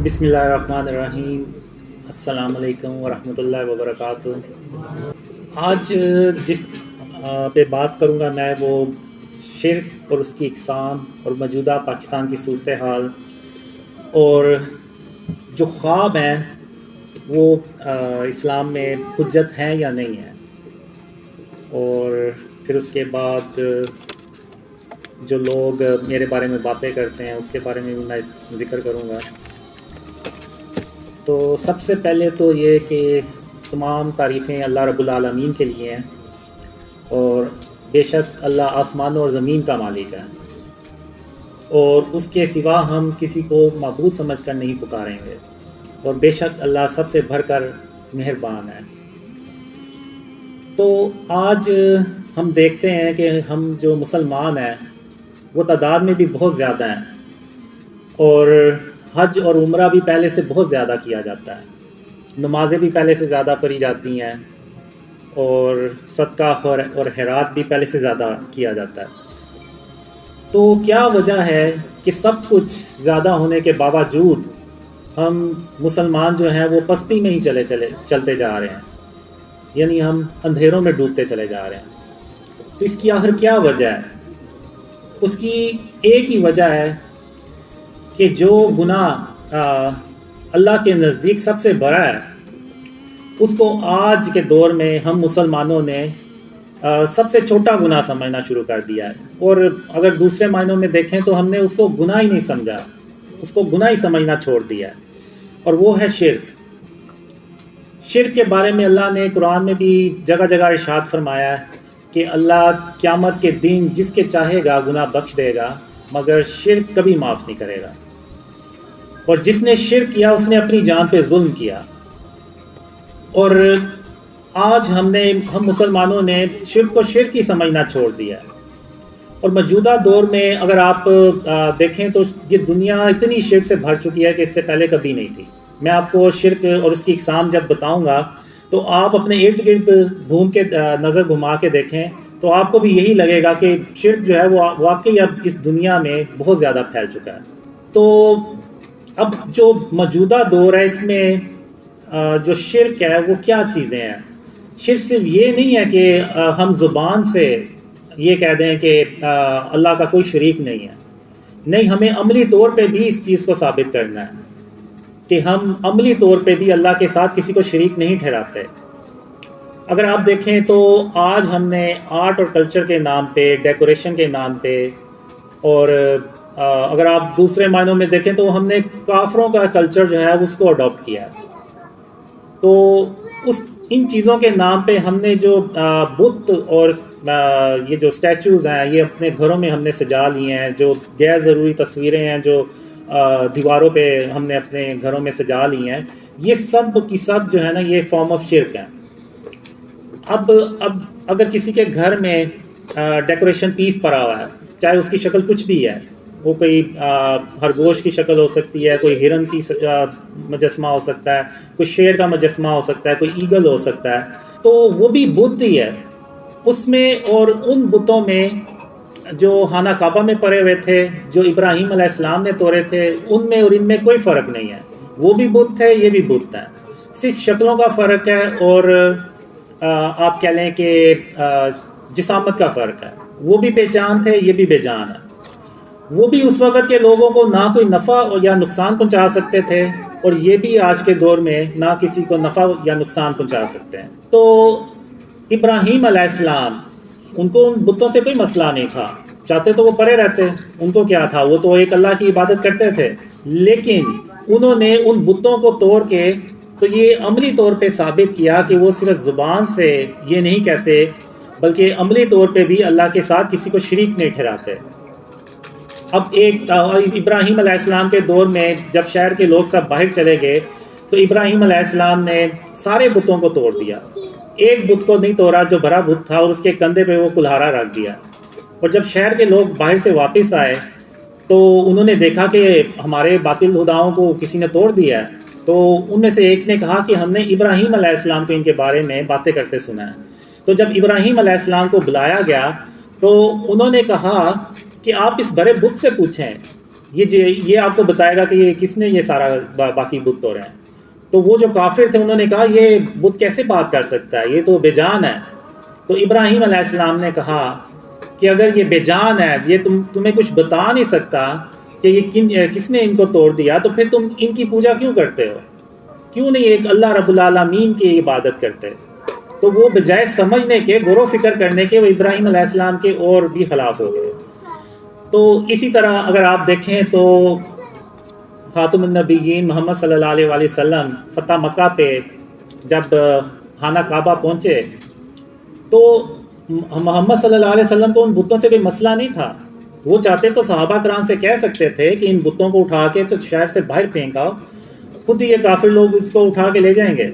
بسم اللہ الرحمن الرحیم۔ السلام علیکم ورحمۃ اللہ وبرکاتہ۔ آج جس پہ بات کروں گا میں وہ شرک اور اس کی اقسام اور موجودہ پاکستان کی صورتحال اور جو خواب ہیں وہ اسلام میں حجت ہیں یا نہیں ہیں، اور پھر اس کے بعد جو لوگ میرے بارے میں باتیں کرتے ہیں اس کے بارے میں بھی میں ذکر کروں گا۔ تو سب سے پہلے تو یہ کہ تمام تعریفیں اللہ رب العالمین کے لیے ہیں، اور بے شک اللہ آسمانوں اور زمین کا مالک ہے، اور اس کے سوا ہم کسی کو معبود سمجھ کر نہیں پکاریں گے، اور بے شک اللہ سب سے بڑھ کر مہربان ہے۔ تو آج ہم دیکھتے ہیں کہ ہم جو مسلمان ہیں وہ تعداد میں بھی بہت زیادہ ہیں، اور حج اور عمرہ بھی پہلے سے بہت زیادہ کیا جاتا ہے، نمازیں بھی پہلے سے زیادہ پڑھی جاتی ہیں، اور صدقہ اور خیرات بھی پہلے سے زیادہ کیا جاتا ہے۔ تو کیا وجہ ہے کہ سب کچھ زیادہ ہونے کے باوجود ہم مسلمان جو ہیں وہ پستی میں ہی چلتے جا رہے ہیں، یعنی ہم اندھیروں میں ڈوبتے چلے جا رہے ہیں؟ تو اس کی آخر کیا وجہ ہے؟ اس کی ایک ہی وجہ ہے کہ جو گناہ اللہ کے نزدیک سب سے بڑا ہے اس کو آج کے دور میں ہم مسلمانوں نے سب سے چھوٹا گناہ سمجھنا شروع کر دیا ہے، اور اگر دوسرے معنوں میں دیکھیں تو ہم نے اس کو گناہ ہی نہیں سمجھا، اس کو گناہ ہی سمجھنا چھوڑ دیا ہے، اور وہ ہے شرک۔ شرک کے بارے میں اللہ نے قرآن میں بھی جگہ جگہ ارشاد فرمایا ہے کہ اللہ قیامت کے دن جس کے چاہے گا گناہ بخش دے گا، مگر شرک کبھی معاف نہیں کرے گا، اور جس نے شرک کیا اس نے اپنی جان پہ ظلم کیا۔ اور آج ہم مسلمانوں نے شرک کو شرک ہی سمجھنا چھوڑ دیا ہے، اور موجودہ دور میں اگر آپ دیکھیں تو یہ دنیا اتنی شرک سے بھر چکی ہے کہ اس سے پہلے کبھی نہیں تھی۔ میں آپ کو شرک اور اس کی اقسام جب بتاؤں گا تو آپ اپنے ارد گرد نظر گھما کے دیکھیں تو آپ کو بھی یہی لگے گا کہ شرک جو ہے وہ واقعی اب اس دنیا میں بہت زیادہ پھیل چکا ہے۔ تو اب جو موجودہ دور ہے اس میں جو شرک ہے وہ کیا چیزیں ہیں؟ شرک صرف یہ نہیں ہے کہ ہم زبان سے یہ کہہ دیں کہ اللہ کا کوئی شریک نہیں ہے، نہیں، ہمیں عملی طور پہ بھی اس چیز کو ثابت کرنا ہے کہ ہم عملی طور پہ بھی اللہ کے ساتھ کسی کو شریک نہیں ٹھہراتے۔ اگر آپ دیکھیں تو آج ہم نے آرٹ اور کلچر کے نام پہ، ڈیکوریشن کے نام پہ، اور اگر آپ دوسرے معنوں میں دیکھیں تو ہم نے کافروں کا کلچر جو ہے اس کو اڈاپٹ کیا ہے۔ تو ان چیزوں کے نام پہ ہم نے جو بت اور یہ جو اسٹیچوز ہیں یہ اپنے گھروں میں ہم نے سجا لیے ہیں، جو غیر ضروری تصویریں ہیں جو دیواروں پہ ہم نے اپنے گھروں میں سجا لی ہیں، یہ سب کی سب جو ہے نا یہ فارم آف شرک ہیں۔ اب اگر کسی کے گھر میں ڈیکوریشن پیس پڑا ہوا ہے، چاہے اس کی شکل کچھ بھی ہے، وہ کوئی خرگوش کی شکل ہو سکتی ہے، کوئی ہرن کی مجسمہ ہو سکتا ہے، کوئی شیر کا مجسمہ ہو سکتا ہے، کوئی ایگل ہو سکتا ہے، تو وہ بھی بت ہی ہے اس میں۔ اور ان بتوں میں جو خانہ کعبہ میں پڑے ہوئے تھے، جو ابراہیم علیہ السلام نے توڑے تھے، ان میں اور ان میں کوئی فرق نہیں ہے، وہ بھی بت ہے، یہ بھی بت ہے، صرف شکلوں کا فرق ہے، اور آپ کہہ لیں کہ جسامت کا فرق ہے۔ وہ بھی بے جان تھے، یہ بھی بے جان ہے۔ وہ بھی اس وقت کے لوگوں کو نہ کوئی نفع یا نقصان پہنچا سکتے تھے، اور یہ بھی آج کے دور میں نہ کسی کو نفع یا نقصان پہنچا سکتے ہیں۔ تو ابراہیم علیہ السلام، ان کو ان بتوں سے کوئی مسئلہ نہیں تھا، چاہتے تو وہ پرے رہتے، ان کو کیا تھا، وہ تو ایک اللہ کی عبادت کرتے تھے، لیکن انہوں نے ان بتوں کو توڑ کے تو یہ عملی طور پہ ثابت کیا کہ وہ صرف زبان سے یہ نہیں کہتے بلکہ عملی طور پہ بھی اللہ کے ساتھ کسی کو شریک نہیں ٹھہراتے۔ اب ابراہیم علیہ السلام کے دور میں جب شہر کے لوگ سب باہر چلے گئے تو ابراہیم علیہ السلام نے سارے بتوں کو توڑ دیا، ایک بت کو نہیں توڑا جو بڑا بت تھا، اور اس کے کندھے پہ وہ کلہارا رکھ دیا۔ اور جب شہر کے لوگ باہر سے واپس آئے تو انہوں نے دیکھا کہ ہمارے باطل خداؤں کو کسی نے توڑ دیا ہے، تو ان میں سے ایک نے کہا کہ ہم نے ابراہیم علیہ السلام کو ان کے بارے میں باتیں کرتے سنا ہے۔ تو جب ابراہیم علیہ السلام کو بلایا گیا تو انہوں نے کہا کہ آپ اس بڑے بت سے پوچھیں یہ آپ کو بتائے گا کہ یہ کس نے یہ سارا باقی بت توڑے ہیں. تو وہ جو کافر تھے انہوں نے کہا یہ بت کیسے بات کر سکتا ہے، یہ تو بے جان ہے. تو ابراہیم علیہ السلام نے کہا کہ اگر یہ بے جان ہے، یہ تمہیں کچھ بتا نہیں سکتا کہ یہ کس نے ان کو توڑ دیا، تو پھر تم ان کی پوجا کیوں کرتے ہو؟ کیوں نہیں ایک اللہ رب العالمین کی عبادت کرتے؟ تو وہ بجائے سمجھنے کے، غور و فکر کرنے کے، وہ ابراہیم علیہ السلام کے اور بھی خلاف ہو گئے. تو اسی طرح اگر آپ دیکھیں تو خاتم النبیین محمد صلی اللہ علیہ وآلہ وسلم فتح مکہ پہ جب خانہ کعبہ پہنچے تو محمد صلی اللہ علیہ وسلم کو ان بتوں سے کوئی مسئلہ نہیں تھا. وہ چاہتے تو صحابہ کرام سے کہہ سکتے تھے کہ ان بتوں کو اٹھا کے تو شہر سے باہر پھینکاؤ، خود ہی یہ کافر لوگ اس کو اٹھا کے لے جائیں گے.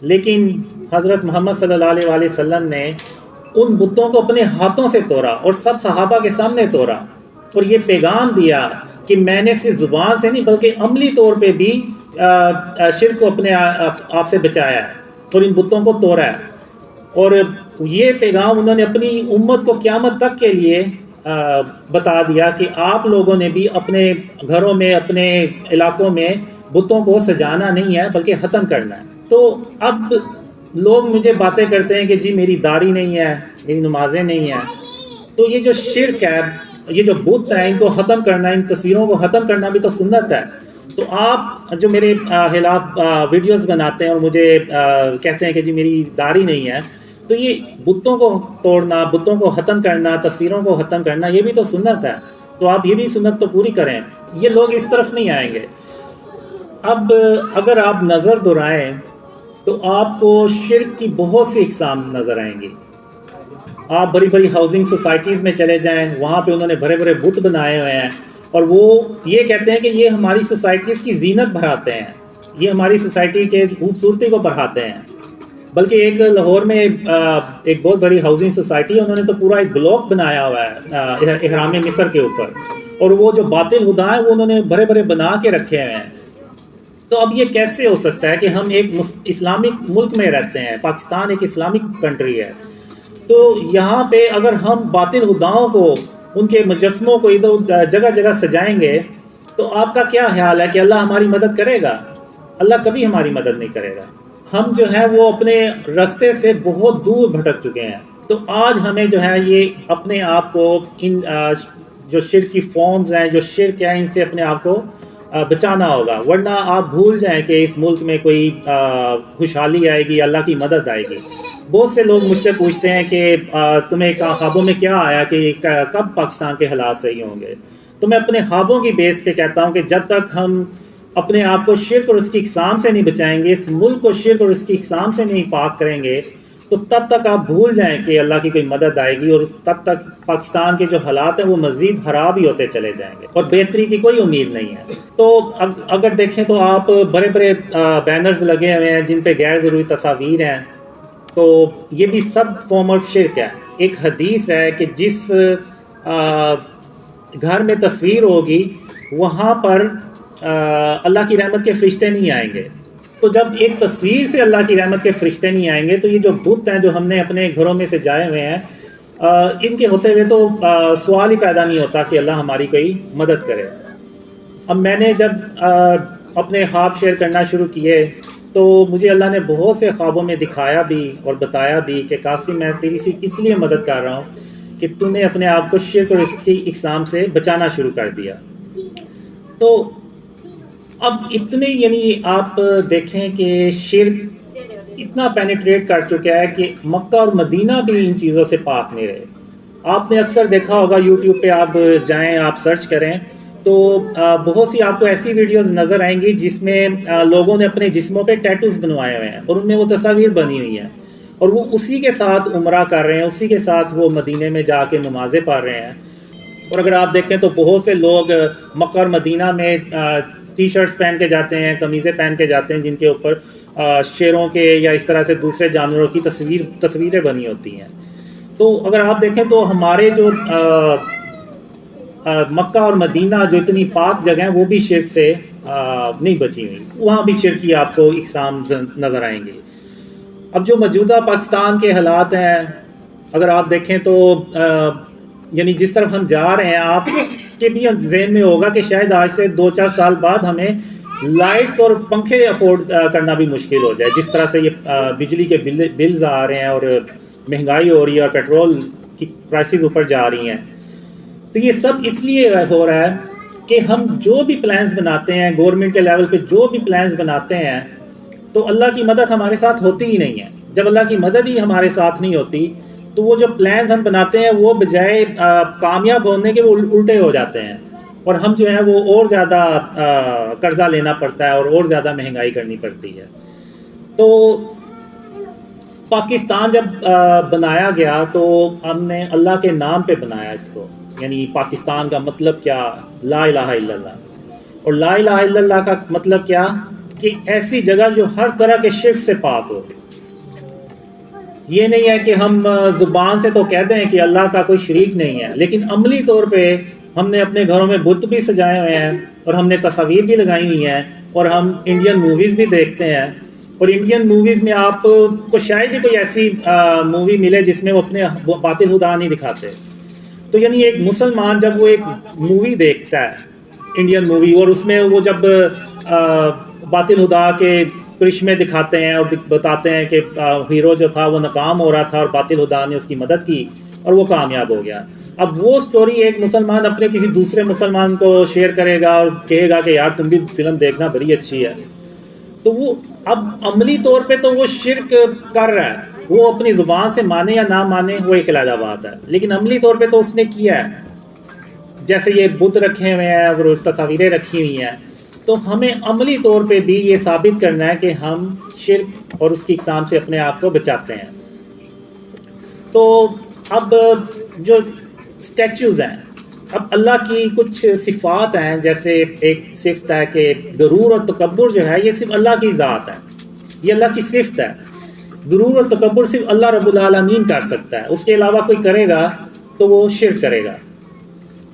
لیکن حضرت محمد صلی اللہ علیہ وآلہ وسلم نے ان بتوں کو اپنے ہاتھوں سے توڑا اور سب صحابہ کے سامنے توڑا، اور یہ پیغام دیا کہ میں نے صرف زبان سے نہیں بلکہ عملی طور پہ بھی شرک کو اپنے آپ سے بچایا ہے اور ان بتوں کو توڑا ہے. اور یہ پیغام انہوں نے اپنی امت کو قیامت تک کے لیے بتا دیا کہ آپ لوگوں نے بھی اپنے گھروں میں، اپنے علاقوں میں بتوں کو سجانا نہیں ہے بلکہ ختم کرنا ہے. تو اب لوگ مجھے باتیں کرتے ہیں کہ جی میری داڑھی نہیں ہے، میری نمازیں نہیں ہیں. تو یہ جو شرک ہے، یہ جو بت ہیں، ان کو ختم کرنا، ان تصویروں کو ختم کرنا بھی تو سنت ہے. تو آپ جو میرے خلاف ویڈیوز بناتے ہیں اور مجھے کہتے ہیں کہ جی میری داڑھی نہیں ہے، تو یہ بتوں کو توڑنا، بتوں کو ختم کرنا، تصویروں کو ختم کرنا، یہ بھی تو سنت ہے. تو آپ یہ بھی سنت تو پوری کریں. یہ لوگ اس طرف نہیں آئیں گے. اب اگر آپ نظر دہرائیں تو آپ کو شرک کی بہت سی اقسام نظر آئیں گی. آپ بڑی بڑی ہاؤسنگ سوسائٹیز میں چلے جائیں، وہاں پہ انہوں نے بڑے بڑے بت بنائے ہوئے ہیں اور وہ یہ کہتے ہیں کہ یہ ہماری سوسائٹیز کی زینت بڑھاتے ہیں، یہ ہماری سوسائٹی کے خوبصورتی کو بڑھاتے ہیں. بلکہ ایک لاہور میں ایک بہت بڑی ہاؤسنگ سوسائٹی ہے، انہوں نے تو پورا ایک بلاک بنایا ہوا ہے احرام مصر کے اوپر، اور وہ جو باطل خدا ہیں وہ انہوں نے بڑے بڑے بنا کے رکھے ہوئے ہیں. تو اب یہ کیسے ہو سکتا ہے کہ ہم ایک اسلامک ملک میں رہتے ہیں، پاکستان ایک اسلامک کنٹری ہے، تو یہاں پہ اگر ہم باطل خداؤں کو، ان کے مجسموں کو ادھر جگہ جگہ سجائیں گے تو آپ کا کیا خیال ہے کہ اللہ ہماری مدد کرے گا؟ اللہ کبھی ہماری مدد نہیں کرے گا. ہم جو ہے وہ اپنے راستے سے بہت دور بھٹک چکے ہیں. تو آج ہمیں جو ہے یہ اپنے آپ کو ان جو شرک کی فارمز ہیں، جو شرک ہیں، ان سے اپنے آپ کو بچانا ہوگا، ورنہ آپ بھول جائیں کہ اس ملک میں کوئی خوشحالی آئے گی، اللہ کی مدد آئے گی. بہت سے لوگ مجھ سے پوچھتے ہیں کہ تمہیں خوابوں میں کیا آیا کہ کب پاکستان کے حالات صحیح ہوں گے؟ تو میں اپنے خوابوں کی بیس پہ کہتا ہوں کہ جب تک ہم اپنے آپ کو شرک اور اس کی اقسام سے نہیں بچائیں گے، اس ملک کو شرک اور اس کی اقسام سے نہیں پاک کریں گے، تو تب تک آپ بھول جائیں کہ اللہ کی کوئی مدد آئے گی، اور تب تک پاکستان کے جو حالات ہیں وہ مزید خراب ہی ہوتے چلے جائیں گے اور بہتری کی کوئی امید نہیں ہے. تو اگر دیکھیں تو آپ بڑے بڑے بینرز لگے ہوئے ہیں جن پہ غیر ضروری تصاویر ہیں، تو یہ بھی سب فارم آف شرک ہے. ایک حدیث ہے کہ جس گھر میں تصویر ہوگی وہاں پر اللہ کی رحمت کے فرشتے نہیں آئیں گے. تو جب ایک تصویر سے اللہ کی رحمت کے فرشتے نہیں آئیں گے تو یہ جو بت ہیں جو ہم نے اپنے گھروں میں سے جائے ہوئے ہیں، ان کے ہوتے ہوئے تو سوال ہی پیدا نہیں ہوتا کہ اللہ ہماری کوئی مدد کرے. اب میں نے جب اپنے خواب شیئر کرنا شروع کیے تو مجھے اللہ نے بہت سے خوابوں میں دکھایا بھی اور بتایا بھی کہ قاسم میں تیری سے اس لیے مدد کر رہا ہوں کہ تو نے اپنے آپ کو شرک اور اس کی اقسام سے بچانا شروع کر دیا. تو اب اتنے یعنی آپ دیکھیں کہ شرک اتنا پینیٹریٹ کر چکا ہے کہ مکہ اور مدینہ بھی ان چیزوں سے پاک نہیں رہے. آپ نے اکثر دیکھا ہوگا یوٹیوب پہ آپ جائیں، آپ سرچ کریں تو بہت سی آپ کو ایسی ویڈیوز نظر آئیں گی جس میں لوگوں نے اپنے جسموں پہ ٹیٹوز بنوائے ہوئے ہیں اور ان میں وہ تصاویر بنی ہوئی ہیں، اور وہ اسی کے ساتھ عمرہ کر رہے ہیں، اسی کے ساتھ وہ مدینے میں جا کے نمازیں پڑھ رہے ہیں. اور اگر آپ دیکھیں تو بہت سے لوگ مکہ اور مدینہ میں ٹی شرٹس پہن کے جاتے ہیں، قمیضیں پہن کے جاتے ہیں جن کے اوپر شیروں کے یا اس طرح سے دوسرے جانوروں کی تصویریں بنی ہوتی ہیں. تو اگر آپ دیکھیں تو ہمارے جو مکہ اور مدینہ جو اتنی پاک جگہ ہیں وہ بھی شرک سے نہیں بچی ہوئی، وہاں بھی شرک کی آپ کو اقسام نظر آئیں گے. اب جو موجودہ پاکستان کے حالات ہیں اگر آپ دیکھیں تو یعنی جس طرف ہم جا رہے ہیں، آپ کے بھی ذہن میں ہوگا کہ شاید آج سے 2-4 سال بعد ہمیں لائٹس اور پنکھے افورڈ کرنا بھی مشکل ہو جائے، جس طرح سے یہ بجلی کے بلز آ رہے ہیں اور مہنگائی ہو رہی ہے اور پیٹرول کی پرائسز اوپر جا رہی ہیں۔ تو یہ سب اس لیے ہو رہا ہے کہ ہم جو بھی پلانز بناتے ہیں گورنمنٹ کے لیول پہ، جو بھی پلانز بناتے ہیں، تو اللہ کی مدد ہمارے ساتھ ہوتی ہی نہیں ہے۔ جب اللہ کی مدد ہی ہمارے ساتھ نہیں ہوتی تو وہ جو پلانز ہم بناتے ہیں وہ بجائے کامیاب ہونے کے وہ الٹے ہو جاتے ہیں، اور ہم جو ہیں وہ اور زیادہ قرضہ لینا پڑتا ہے اور زیادہ مہنگائی کرنی پڑتی ہے۔ تو پاکستان جب بنایا گیا تو ہم نے اللہ کے نام پہ بنایا اس کو، یعنی پاکستان کا مطلب کیا؟ لا الہ الا اللہ۔ اور لا الہ الا اللہ کا مطلب کیا؟ کہ ایسی جگہ جو ہر طرح کے شرک سے پاک ہو۔ یہ نہیں ہے کہ ہم زبان سے تو کہتے ہیں کہ اللہ کا کوئی شریک نہیں ہے، لیکن عملی طور پہ ہم نے اپنے گھروں میں بت بھی سجائے ہوئے ہیں اور ہم نے تصاویر بھی لگائی ہوئی ہیں، اور ہم انڈین موویز بھی دیکھتے ہیں، اور انڈین موویز میں آپ کو شاید ہی کوئی ایسی مووی ملے جس میں وہ اپنے باطل خدا نہیں دکھاتے۔ تو یعنی ایک مسلمان جب وہ ایک مووی دیکھتا ہے انڈین مووی، اور اس میں وہ جب باطل خدا کے کرشمے دکھاتے ہیں اور بتاتے ہیں کہ ہیرو جو تھا وہ ناکام ہو رہا تھا اور باطل خدا نے اس کی مدد کی اور وہ کامیاب ہو گیا، اب وہ سٹوری ایک مسلمان اپنے کسی دوسرے مسلمان کو شیئر کرے گا اور کہے گا کہ یار تم بھی فلم دیکھنا بڑی اچھی ہے، تو وہ اب عملی طور پہ تو وہ شرک کر رہا ہے، وہ اپنی زبان سے مانے یا نہ مانے وہ ایک علیحدہ بات ہے، لیکن عملی طور پہ تو اس نے کیا ہے۔ جیسے یہ بت رکھے ہوئے ہیں اور تصاویریں رکھی ہوئی ہیں، تو ہمیں عملی طور پہ بھی یہ ثابت کرنا ہے کہ ہم شرک اور اس کی اقسام سے اپنے آپ کو بچاتے ہیں۔ تو اب جو اسٹیچوز ہیں، اب اللہ کی کچھ صفات ہیں، جیسے ایک صفت ہے کہ غرور اور تکبر جو ہے یہ صرف اللہ کی ذات ہے، یہ اللہ کی صفت ہے۔ غرور اور تکبر صرف اللہ رب العالمین کر سکتا ہے، اس کے علاوہ کوئی کرے گا تو وہ شرک کرے گا۔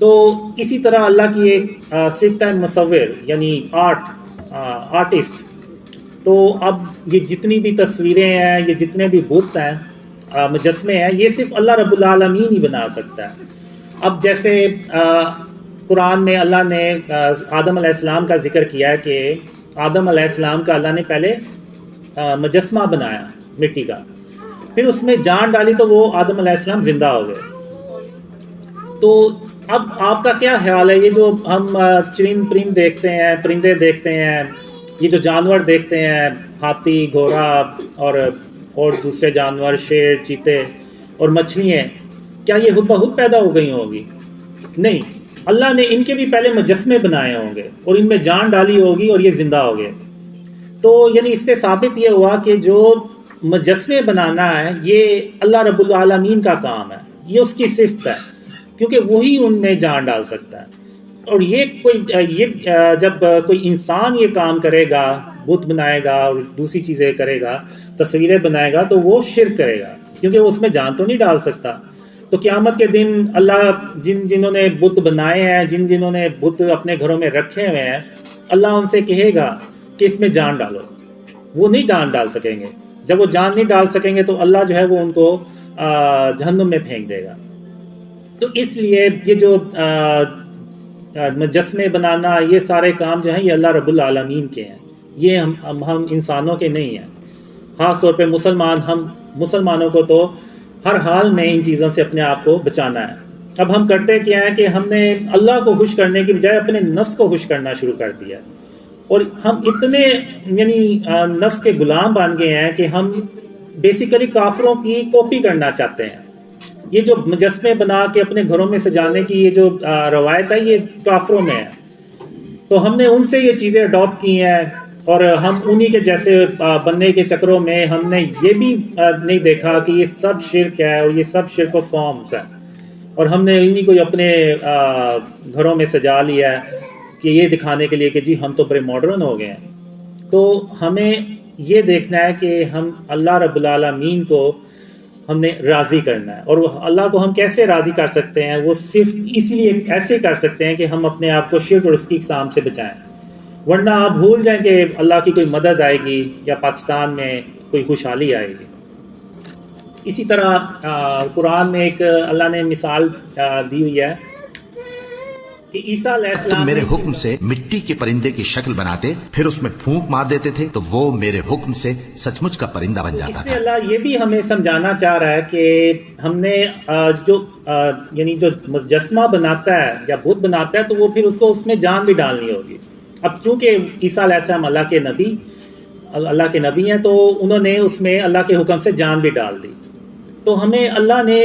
تو اسی طرح اللہ کی ایک صفت ہے مصور، یعنی آرٹسٹ۔ تو اب یہ جتنی بھی تصویریں ہیں، یہ جتنے بھی بت ہیں، مجسمے ہیں، یہ صرف اللہ رب العالمین ہی بنا سکتا ہے۔ اب جیسے قرآن میں اللہ نے آدم علیہ السلام کا ذکر کیا ہے کہ آدم علیہ السلام کا اللہ نے پہلے مجسمہ بنایا مٹی کا، پھر اس میں جان ڈالی تو وہ آدم علیہ السلام زندہ ہو گئے۔ تو اب آپ کا کیا خیال ہے، یہ جو ہم پرند دیکھتے ہیں، پرندے دیکھتے ہیں، یہ جو جانور دیکھتے ہیں، ہاتھی، گھوڑا اور دوسرے جانور، شیر، چیتے اور مچھلیاں، کیا یہ خود بخود پیدا ہو گئی ہوں گی؟ نہیں، اللہ نے ان کے بھی پہلے مجسمے بنائے ہوں گے اور ان میں جان ڈالی ہوگی اور یہ زندہ ہو گئے۔ تو یعنی اس سے ثابت یہ ہوا کہ جو مجسمے بنانا ہے یہ اللہ رب العالمین کا کام ہے، یہ اس کی صفت ہے، کیونکہ وہی ان میں جان ڈال سکتا ہے۔ اور یہ جب کوئی انسان یہ کام کرے گا، بت بنائے گا اور دوسری چیزیں کرے گا، تصویریں بنائے گا، تو وہ شرک کرے گا، کیونکہ وہ اس میں جان تو نہیں ڈال سکتا۔ تو قیامت کے دن اللہ جنہوں نے بت بنائے ہیں، جنہوں نے بت اپنے گھروں میں رکھے ہوئے ہیں، اللہ ان سے کہے گا کہ اس میں جان ڈالو، وہ نہیں جان ڈال سکیں گے۔ جب وہ جان نہیں ڈال سکیں گے تو اللہ جو ہے وہ ان کو جہنم میں پھینک دے گا۔ تو اس لیے یہ جو مجسمے بنانا، یہ سارے کام جو ہیں یہ اللہ رب العالمین کے ہیں، یہ ہم انسانوں کے نہیں ہیں۔ خاص طور پہ ہم مسلمانوں کو تو ہر حال میں ان چیزوں سے اپنے آپ کو بچانا ہے۔ اب ہم کرتے کیا ہے کہ ہم نے اللہ کو خوش کرنے کی بجائے اپنے نفس کو خوش کرنا شروع کر دیا، اور ہم اتنے یعنی نفس کے غلام بن گئے ہیں کہ ہم بیسیکلی کافروں کی کاپی کرنا چاہتے ہیں۔ یہ جو مجسمے بنا کے اپنے گھروں میں سجانے کی یہ جو روایت ہے یہ کافروں میں ہے، تو ہم نے ان سے یہ چیزیں اڈاپٹ کی ہیں، اور ہم انہی کے جیسے بننے کے چکروں میں ہم نے یہ بھی نہیں دیکھا کہ یہ سب شرک ہے اور یہ سب شرک و فارمز ہے، اور ہم نے انہی کو اپنے گھروں میں سجا لیا ہے کہ یہ دکھانے کے لیے کہ جی ہم تو بڑے ماڈرن ہو گئے ہیں۔ تو ہمیں یہ دیکھنا ہے کہ ہم اللہ رب العالمین کو ہم نے راضی کرنا ہے، اور اللہ کو ہم کیسے راضی کر سکتے ہیں؟ وہ صرف اس لیے ایسے کر سکتے ہیں کہ ہم اپنے آپ کو شرک اور اس کی اقسام سے بچائیں، ورنہ آپ بھول جائیں کہ اللہ کی کوئی مدد آئے گی یا پاکستان میں کوئی خوشحالی آئے گی۔ اسی طرح قرآن میں ایک اللہ نے مثال دی ہوئی ہے کہ عیسیٰ علیہ تم السلام میرے نے حکم سے مٹی کے پرندے کی شکل بناتے، پھر اس میں پھونک مار دیتے تھے تو وہ میرے حکم سے سچ مچ کا پرندہ بن اس جاتا سے تھا۔ اللہ یہ بھی ہمیں سمجھانا چاہ رہا ہے کہ ہم نے یعنی جو مجسمہ بناتا ہے یا بت بناتا ہے تو وہ پھر اس کو اس میں جان بھی ڈالنی ہوگی۔ اب چونکہ عیسیٰ علیہ السلام اللہ کے نبی ہیں، تو انہوں نے اس میں اللہ کے حکم سے جان بھی ڈال دی۔ تو ہمیں اللہ نے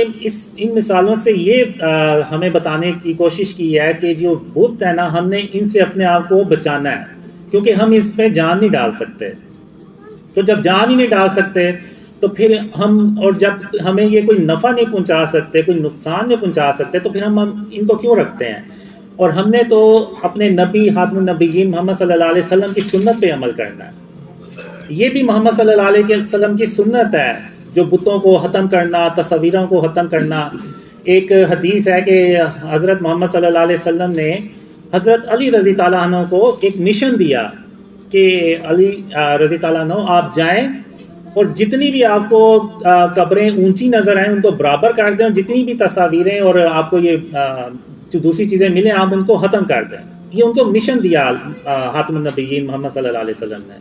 ان مثالوں سے یہ ہمیں بتانے کی کوشش کی ہے کہ جو بت ہے نا، ہم نے ان سے اپنے آپ کو بچانا ہے، کیونکہ ہم اس میں جان نہیں ڈال سکتے۔ تو جب جان ہی نہیں ڈال سکتے تو پھر اور جب ہمیں یہ کوئی نفع نہیں پہنچا سکتے، کوئی نقصان نہیں پہنچا سکتے، تو پھر ہم ان کو کیوں رکھتے ہیں؟ اور ہم نے تو اپنے نبی خاتم النبیین محمد صلی اللہ علیہ وسلم کی سنت پہ عمل کرنا ہے۔ یہ بھی محمد صلی اللہ علیہ وسلم کی سنت ہے، جو بتوں کو ختم کرنا، تصویروں کو ختم کرنا۔ ایک حدیث ہے کہ حضرت محمد صلی اللہ علیہ وسلم نے حضرت علی رضی تعالیٰ عنہ کو ایک مشن دیا کہ علی رضی تعالیٰ عنہ آپ جائیں اور جتنی بھی آپ کو قبریں اونچی نظر آئیں ان کو برابر کر دیں، اور جتنی بھی تصاویریں اور آپ کو یہ جو دوسری چیزیں ملیں آپ ان کو ختم کر دیں۔ یہ ان کو مشن دیا خاتم النبیین محمد صلی اللہ علیہ وسلم نے۔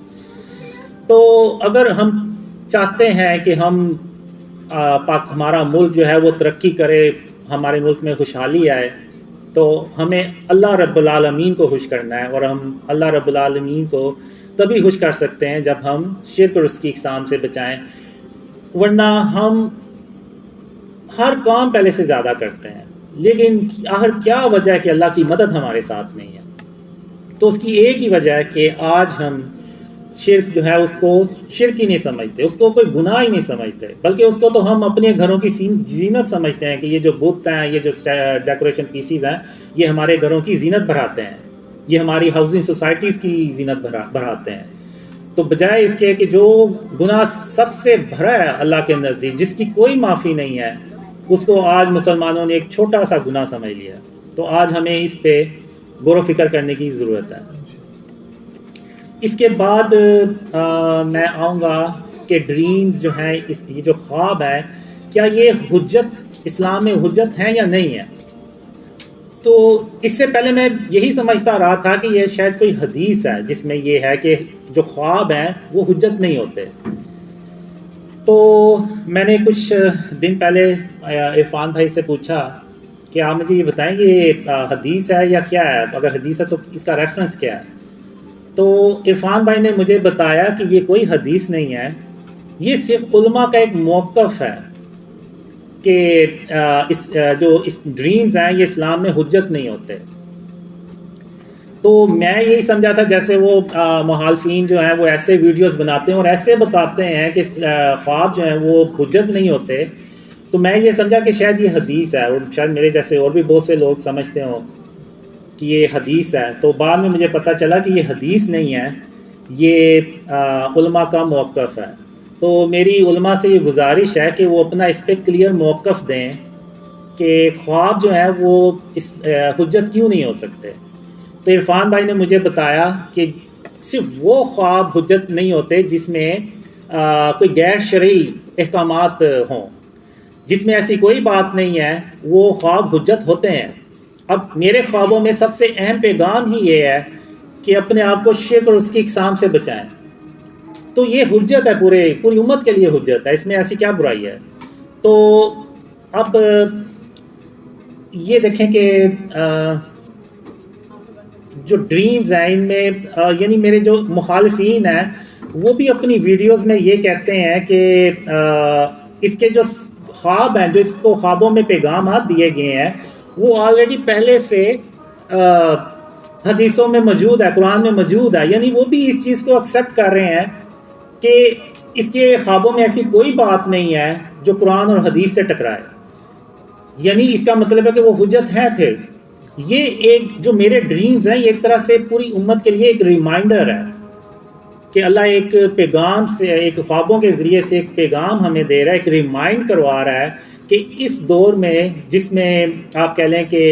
تو اگر ہم چاہتے ہیں کہ ہمارا ملک جو ہے وہ ترقی کرے، ہمارے ملک میں خوشحالی آئے، تو ہمیں اللہ رب العالمین کو خوش کرنا ہے، اور ہم اللہ رب العالمین کو تبھی خوش کر سکتے ہیں جب ہم شرک اور اس کی اقسام سے بچائیں، ورنہ ہم ہر کام پہلے سے زیادہ کرتے ہیں، لیکن آخر کیا وجہ ہے کہ اللہ کی مدد ہمارے ساتھ نہیں ہے؟ تو اس کی ایک ہی وجہ ہے کہ آج ہم شرک جو ہے اس کو شرک ہی نہیں سمجھتے، اس کو کوئی گناہ ہی نہیں سمجھتے، بلکہ اس کو تو ہم اپنے گھروں کی زینت سمجھتے ہیں کہ یہ جو بت ہیں، یہ جو ڈیکوریشن پیسیز ہیں، یہ ہمارے گھروں کی زینت بڑھاتے ہیں، یہ ہماری ہاؤسنگ سوسائٹیز کی زینت بڑھاتے ہیں۔ تو بجائے اس کے کہ جو گناہ سب سے بھرا ہے اللہ کے نزدیک، جس کی کوئی معافی نہیں ہے، اس کو آج مسلمانوں نے ایک چھوٹا سا گناہ سمجھ لیا۔ تو آج ہمیں اس پہ غور و فکر کرنے کی ضرورت ہے۔ اس کے بعد میں آؤں گا کہ ڈریمز جو ہیں، یہ جو خواب ہے، کیا یہ حجت اسلام میں حجت ہیں یا نہیں ہے؟ تو اس سے پہلے میں یہی سمجھتا رہا تھا کہ یہ شاید کوئی حدیث ہے جس میں یہ ہے کہ جو خواب ہیں وہ حجت نہیں ہوتے۔ تو میں نے کچھ دن پہلے عرفان بھائی سے پوچھا کہ آپ مجھے یہ بتائیں یہ حدیث ہے یا کیا ہے؟ اگر حدیث ہے تو اس کا ریفرنس کیا ہے؟ تو عرفان بھائی نے مجھے بتایا کہ یہ کوئی حدیث نہیں ہے، یہ صرف علماء کا ایک موقف ہے کہ جو ڈریمز ہیں یہ اسلام میں حجت نہیں ہوتے۔ تو میں یہی سمجھا تھا جیسے وہ مخالفین جو ہیں وہ ایسے ویڈیوز بناتے ہیں اور ایسے بتاتے ہیں کہ خواب جو ہیں وہ حجت نہیں ہوتے، تو میں یہ سمجھا کہ شاید یہ حدیث ہے، اور شاید میرے جیسے اور بھی بہت سے لوگ سمجھتے ہوں کہ یہ حدیث ہے۔ تو بعد میں مجھے پتہ چلا کہ یہ حدیث نہیں ہے، یہ علماء کا موقف ہے۔ تو میری علماء سے یہ گزارش ہے کہ وہ اپنا اس پہ کلیئر موقف دیں کہ خواب جو ہے وہ حجت کیوں نہیں ہو سکتے۔ تو عرفان بھائی نے مجھے بتایا کہ صرف وہ خواب حجت نہیں ہوتے جس میں کوئی غیر شرعی احکامات ہوں، جس میں ایسی کوئی بات نہیں ہے، وہ خواب حجت ہوتے ہیں۔ اب میرے خوابوں میں سب سے اہم پیغام ہی یہ ہے کہ اپنے آپ کو شرک اور اس کی اقسام سے بچائیں، تو یہ حجت ہے، پوری امت کے لیے حجت ہے، اس میں ایسی کیا برائی ہے؟ تو اب یہ دیکھیں کہ جو ڈریمز ہیں ان میں یعنی میرے جو مخالفین ہیں وہ بھی اپنی ویڈیوز میں یہ کہتے ہیں کہ اس کے جو خواب ہیں، جو اس کو خوابوں میں پیغامات دیے گئے ہیں، وہ آلریڈی پہلے سے حدیثوں میں موجود ہے، قرآن میں موجود ہے، یعنی وہ بھی اس چیز کو ایکسیپٹ کر رہے ہیں کہ اس کے خوابوں میں ایسی کوئی بات نہیں ہے جو قرآن اور حدیث سے ٹکرائے، یعنی اس کا مطلب ہے کہ وہ حجت ہے۔ پھر یہ ایک جو میرے ڈریمز ہیں یہ ایک طرح سے پوری امت کے لیے ایک ریمائنڈر ہے کہ اللہ ایک پیغام سے، ایک خوابوں کے ذریعے سے ایک پیغام ہمیں دے رہا ہے، ایک ریمائنڈ کروا رہا ہے کہ اس دور میں جس میں آپ کہہ لیں کہ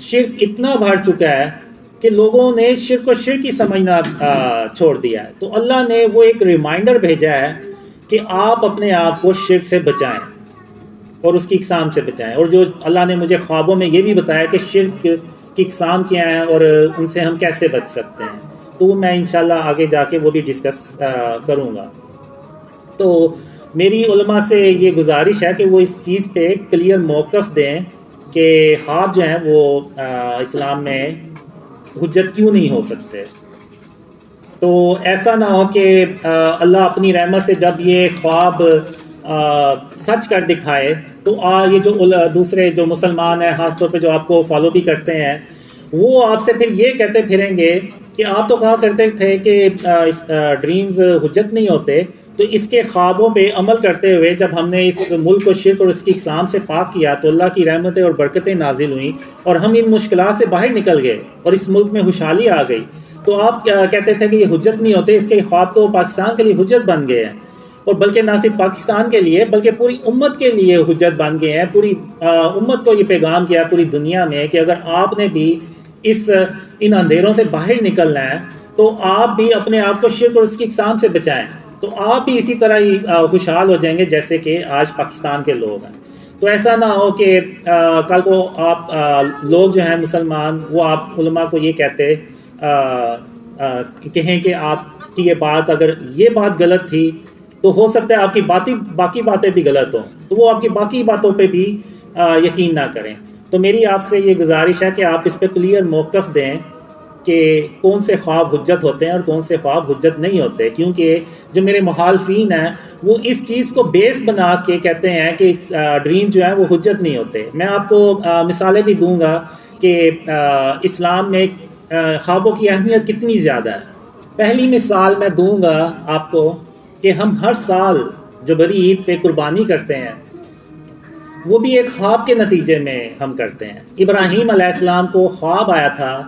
شرک اتنا بڑھ چکا ہے کہ لوگوں نے شرک کو شرک ہی سمجھنا چھوڑ دیا ہے، تو اللہ نے وہ ایک ریمائنڈر بھیجا ہے کہ آپ اپنے آپ کو شرک سے بچائیں اور اس کی اقسام سے بچائیں۔ اور جو اللہ نے مجھے خوابوں میں یہ بھی بتایا کہ شرک کی اقسام کیا ہیں اور ان سے ہم کیسے بچ سکتے ہیں، تو وہ میں انشاءاللہ آگے جا کے وہ بھی ڈسکس کروں گا۔ تو میری علماء سے یہ گزارش ہے کہ وہ اس چیز پہ کلیئر موقف دیں کہ خواب جو ہیں وہ اسلام میں حجت کیوں نہیں ہو سکتے۔ تو ایسا نہ ہو کہ اللہ اپنی رحمت سے جب یہ خواب سچ کر دکھائے تو یہ جو دوسرے جو مسلمان ہیں، خاص طور پہ جو آپ کو فالو بھی کرتے ہیں، وہ آپ سے پھر یہ کہتے پھریں گے کہ آپ تو کہا کرتے تھے کہ ڈریمز حجت نہیں ہوتے، تو اس کے خوابوں پہ عمل کرتے ہوئے جب ہم نے اس ملک کو شرک اور اس کی اقسام سے پاک کیا تو اللہ کی رحمتیں اور برکتیں نازل ہوئیں اور ہم ان مشکلات سے باہر نکل گئے اور اس ملک میں خوشحالی آ گئی۔ تو آپ کہتے تھے کہ یہ حجت نہیں ہوتے، اس کے خواب تو پاکستان کے لیے حجت بن گئے ہیں، اور بلکہ نہ صرف پاکستان کے لیے بلکہ پوری امت کے لیے حجت بن گئے ہیں۔ پوری امت کو یہ پیغام کیا پوری دنیا میں کہ اگر آپ نے بھی ان اندھیروں سے باہر نکلنا ہے تو آپ بھی اپنے آپ کو شرک اور اس کی اقسام سے بچائیں، تو آپ بھی اسی طرح ہی خوشحال ہو جائیں گے جیسے کہ آج پاکستان کے لوگ ہیں۔ تو ایسا نہ ہو کہ کل کو آپ لوگ جو ہیں مسلمان وہ آپ علماء کو یہ کہتے کہیں کہ آپ کی یہ بات غلط تھی تو ہو سکتا ہے آپ کی باقی باتیں بھی غلط ہوں، تو وہ آپ کی باقی باتوں پہ بھی یقین نہ کریں۔ تو میری آپ سے یہ گزارش ہے کہ آپ اس پہ کلیئر موقف دیں کہ کون سے خواب حجت ہوتے ہیں اور کون سے خواب حجت نہیں ہوتے، کیونکہ جو میرے مخالفین ہیں وہ اس چیز کو بیس بنا کے کہتے ہیں کہ ڈریم جو ہیں وہ حجت نہیں ہوتے۔ میں آپ کو مثالیں بھی دوں گا کہ اسلام میں خوابوں کی اہمیت کتنی زیادہ ہے۔ پہلی مثال میں دوں گا آپ کو کہ ہم ہر سال جو بڑی عید پہ قربانی کرتے ہیں وہ بھی ایک خواب کے نتیجے میں ہم کرتے ہیں۔ ابراہیم علیہ السلام کو خواب آیا تھا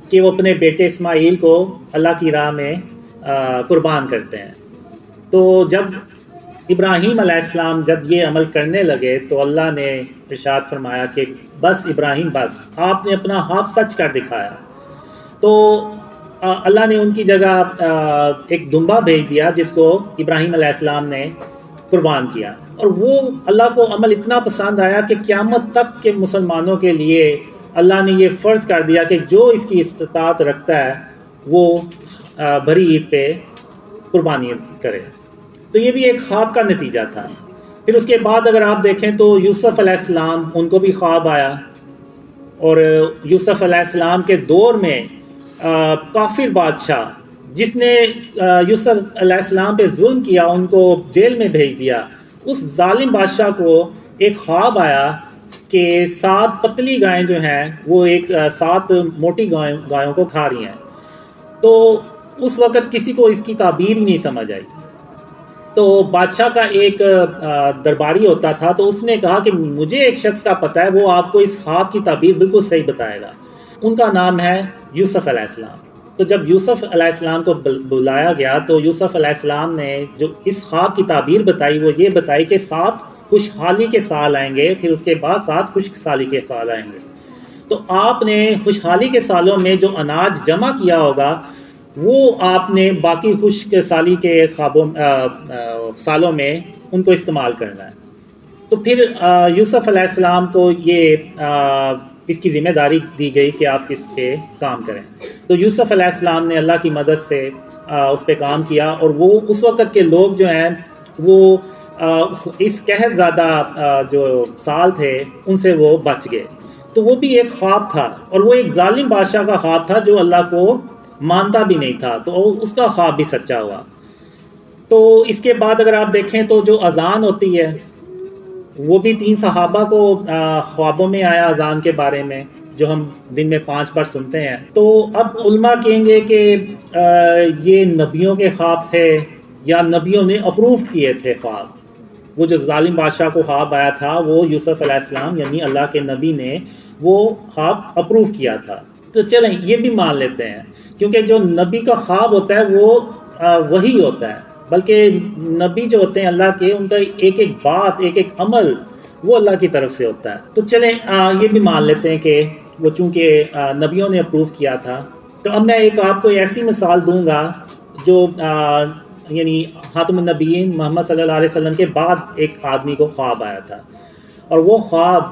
کہ وہ اپنے بیٹے اسماعیل کو اللہ کی راہ میں قربان کرتے ہیں۔ تو جب ابراہیم علیہ السلام جب یہ عمل کرنے لگے تو اللہ نے ارشاد فرمایا کہ بس ابراہیم بس، آپ نے اپنا خواب سچ کر دکھایا۔ تو اللہ نے ان کی جگہ ایک دمبا بھیج دیا جس کو ابراہیم علیہ السلام نے قربان کیا، اور وہ اللہ کو عمل اتنا پسند آیا کہ قیامت تک کے مسلمانوں کے لیے اللہ نے یہ فرض کر دیا کہ جو اس کی استطاعت رکھتا ہے وہ بڑی عید پہ قربانی کرے۔ تو یہ بھی ایک خواب کا نتیجہ تھا۔ پھر اس کے بعد اگر آپ دیکھیں تو یوسف علیہ السلام، ان کو بھی خواب آیا، اور یوسف علیہ السلام کے دور میں کافر بادشاہ جس نے یوسف علیہ السلام پہ ظلم کیا، ان کو جیل میں بھیج دیا، اس ظالم بادشاہ کو ایک خواب آیا کہ 7 پتلی گائیں جو ہیں وہ 7 موٹی گایوں کو کھا رہی ہیں۔ تو اس وقت کسی کو اس کی تعبیر ہی نہیں سمجھ آئی۔ تو بادشاہ کا ایک درباری ہوتا تھا، تو اس نے کہا کہ مجھے ایک شخص کا پتہ ہے، وہ آپ کو اس خواب کی تعبیر بالکل صحیح بتائے گا۔ ان کا نام ہے یوسف علیہ السلام۔ تو جب یوسف علیہ السلام کو بلایا گیا تو یوسف علیہ السلام نے جو اس خواب کی تعبیر بتائی وہ یہ بتائی کہ 7 خوشحالی کے سال آئیں گے، پھر اس کے بعد 7 خشک سالی کے سال آئیں گے۔ تو آپ نے خوشحالی کے سالوں میں جو اناج جمع کیا ہوگا وہ آپ نے باقی خشک سالی کے سالوں میں ان کو استعمال کرنا ہے۔ تو پھر یوسف علیہ السلام کو یہ اس کی ذمہ داری دی گئی کہ آپ اس پہ کام کریں۔ تو یوسف علیہ السلام نے اللہ کی مدد سے اس پہ کام کیا، اور وہ اس وقت کے لوگ جو ہیں وہ اس قحط زدہ جو سال تھے ان سے وہ بچ گئے۔ تو وہ بھی ایک خواب تھا، اور وہ ایک ظالم بادشاہ کا خواب تھا جو اللہ کو مانتا بھی نہیں تھا، تو اس کا خواب بھی سچا ہوا۔ تو اس کے بعد اگر آپ دیکھیں تو جو اذان ہوتی ہے وہ بھی 3 صحابہ کو خوابوں میں آیا اذان کے بارے میں، جو ہم دن میں 5 بار سنتے ہیں۔ تو اب علماء کہیں گے کہ یہ نبیوں کے خواب تھے یا نبیوں نے اپروو کیے تھے خواب۔ وہ جو ظالم بادشاہ کو خواب آیا تھا وہ یوسف علیہ السلام یعنی اللہ کے نبی نے وہ خواب اپروو کیا تھا۔ تو چلیں یہ بھی مان لیتے ہیں، کیونکہ جو نبی کا خواب ہوتا ہے وہ وہی ہوتا ہے، بلکہ نبی جو ہوتے ہیں اللہ کے، ان کا ایک ایک بات ایک ایک عمل وہ اللہ کی طرف سے ہوتا ہے۔ تو چلیں یہ بھی مان لیتے ہیں کہ وہ چونکہ نبیوں نے اپروو کیا تھا۔ تو اب میں ایک آپ کو ایسی مثال دوں گا جو یعنی خاتم النبیین محمد صلی اللہ علیہ وسلم کے بعد ایک آدمی کو خواب آیا تھا، اور وہ خواب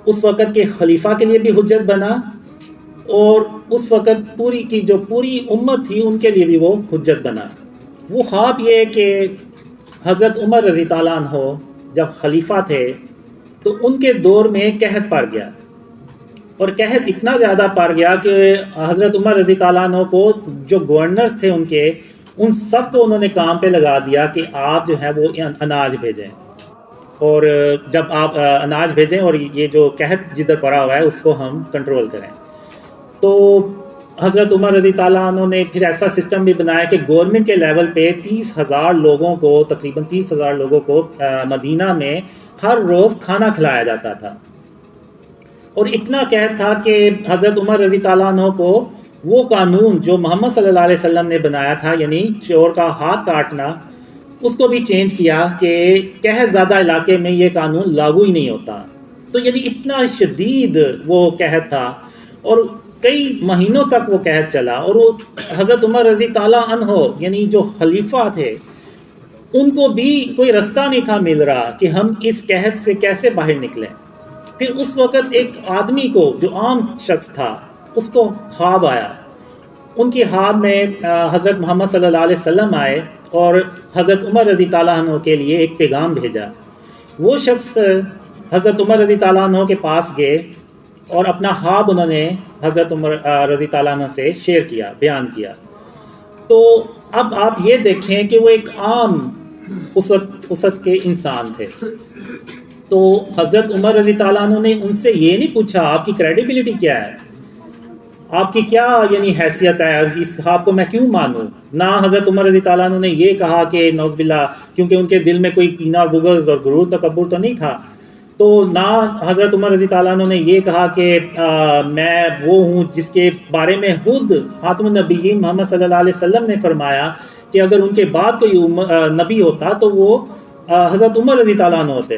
اس وقت کے خلیفہ کے لیے بھی حجت بنا اور اس وقت پوری کی جو پوری امت تھی ان کے لیے بھی وہ حجت بنا۔ وہ خواب یہ کہ حضرت عمر رضی تعالیٰ عنہ جب خلیفہ تھے تو ان کے دور میں قحط پڑ گیا، اور قحط اتنا زیادہ پڑ گیا کہ حضرت عمر رضی تعالیٰ عنہ کو جو گورنرز تھے ان سب کو انہوں نے کام پہ لگا دیا کہ آپ جو ہے وہ اناج بھیجیں، اور جب آپ اناج بھیجیں اور یہ جو قحط جدھر پڑا ہوا ہے اس کو ہم کنٹرول کریں۔ تو حضرت عمر رضی تعالیٰ عنہ نے پھر ایسا سسٹم بھی بنایا کہ گورنمنٹ کے لیول پہ 30,000 لوگوں کو، تقریباً 30,000 لوگوں کو مدینہ میں ہر روز کھانا کھلایا جاتا تھا، اور اتنا قحط تھا کہ حضرت عمر رضی تعالیٰ عنہ کو وہ قانون جو محمد صلی اللہ علیہ وسلم نے بنایا تھا، یعنی چور کا ہاتھ کاٹنا، اس کو بھی چینج کیا کہ قحط زیادہ علاقے میں یہ قانون لاگو ہی نہیں ہوتا۔ تو یعنی اتنا شدید وہ قحط تھا، اور کئی مہینوں تک وہ قحط چلا، اور وہ حضرت عمر رضی تعالیٰ عنہ یعنی جو خلیفہ تھے ان کو بھی کوئی رستہ نہیں تھا مل رہا کہ ہم اس قحط سے کیسے باہر نکلیں۔ پھر اس وقت ایک آدمی کو جو عام شخص تھا اس کو خواب آیا، ان کی خواب میں حضرت محمد صلی اللہ علیہ وسلم آئے اور حضرت عمر رضی تعالیٰ عنہ کے لیے ایک پیغام بھیجا۔ وہ شخص حضرت عمر رضی تعالیٰ عنہ کے پاس گئے اور اپنا خواب انہوں نے حضرت عمر رضی تعالیٰ عنہ سے شیئر کیا، بیان کیا۔ تو اب آپ یہ دیکھیں کہ وہ ایک عام اس وقت کے انسان تھے، تو حضرت عمر رضی تعالیٰ عنہ نے ان سے یہ نہیں پوچھا آپ کی کریڈیبلٹی کیا ہے، آپ کی کیا یعنی حیثیت ہے، اس خواب کو میں کیوں مانوں۔ نہ حضرت عمر رضی تعالیٰ عنہ نے یہ کہا کہ نعوذ باللہ، کیونکہ ان کے دل میں کوئی کینہ اور بغض اور غرور تکبر تو نہیں تھا، تو نہ حضرت عمر رضی تعالیٰ عنہ نے یہ کہا کہ میں وہ ہوں جس کے بارے میں خود خاتم النبیین محمد صلی اللہ علیہ وسلم نے فرمایا کہ اگر ان کے بعد کوئی نبی ہوتا تو وہ حضرت عمر رضی تعالیٰ عنہ ہوتے۔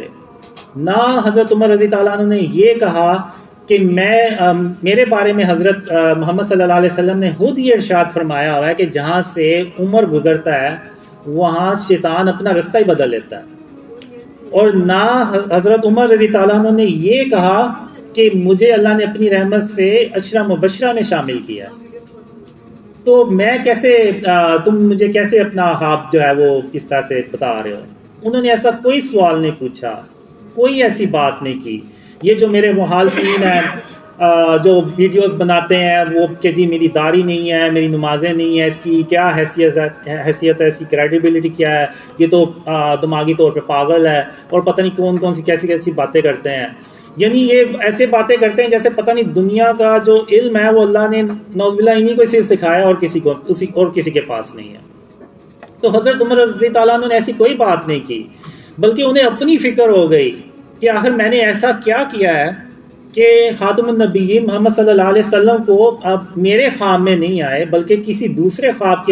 نہ حضرت عمر رضی تعالیٰ عنہ نے یہ کہا کہ میرے بارے میں حضرت محمد صلی اللہ علیہ وسلم نے خود یہ ارشاد فرمایا ہوا ہے کہ جہاں سے عمر گزرتا ہے وہاں شیطان اپنا رستہ ہی بدل لیتا ہے۔ اور نہ حضرت عمر رضی تعالیٰ عنہ نے یہ کہا کہ مجھے اللہ نے اپنی رحمت سے عشرہ مبشرہ میں شامل کیا، تو میں کیسے تم مجھے کیسے اپنا خواب جو ہے وہ اس طرح سے بتا رہے ہو۔ انہوں نے ایسا کوئی سوال نہیں پوچھا، کوئی ایسی بات نہیں کی۔ یہ جو میرے مخالفین ہیں جو ویڈیوز بناتے ہیں وہ کہ جی میری داڑھی نہیں ہے، میری نمازیں نہیں ہیں، اس کی کیا حیثیت ہے، اس کی کریڈیبلٹی کیا ہے، یہ تو دماغی طور پہ پاگل ہے، اور پتہ نہیں کون سی کیسی باتیں کرتے ہیں۔ یعنی یہ ایسے باتیں کرتے ہیں جیسے پتہ نہیں دنیا کا جو علم ہے وہ اللہ نے نعوذ باللہ انہی کو صرف سکھایا اور کسی کے پاس نہیں ہے۔ تو حضرت عمر رضی تعالیٰ عنہ نے ایسی کوئی بات نہیں کی، بلکہ انہیں اپنی فکر ہو گئی کہ آخر میں نے ایسا کیا کیا ہے کہ خاتم النبیین محمد صلی اللہ علیہ وسلم کو اب میرے خواب میں نہیں آئے بلکہ کسی دوسرے خواب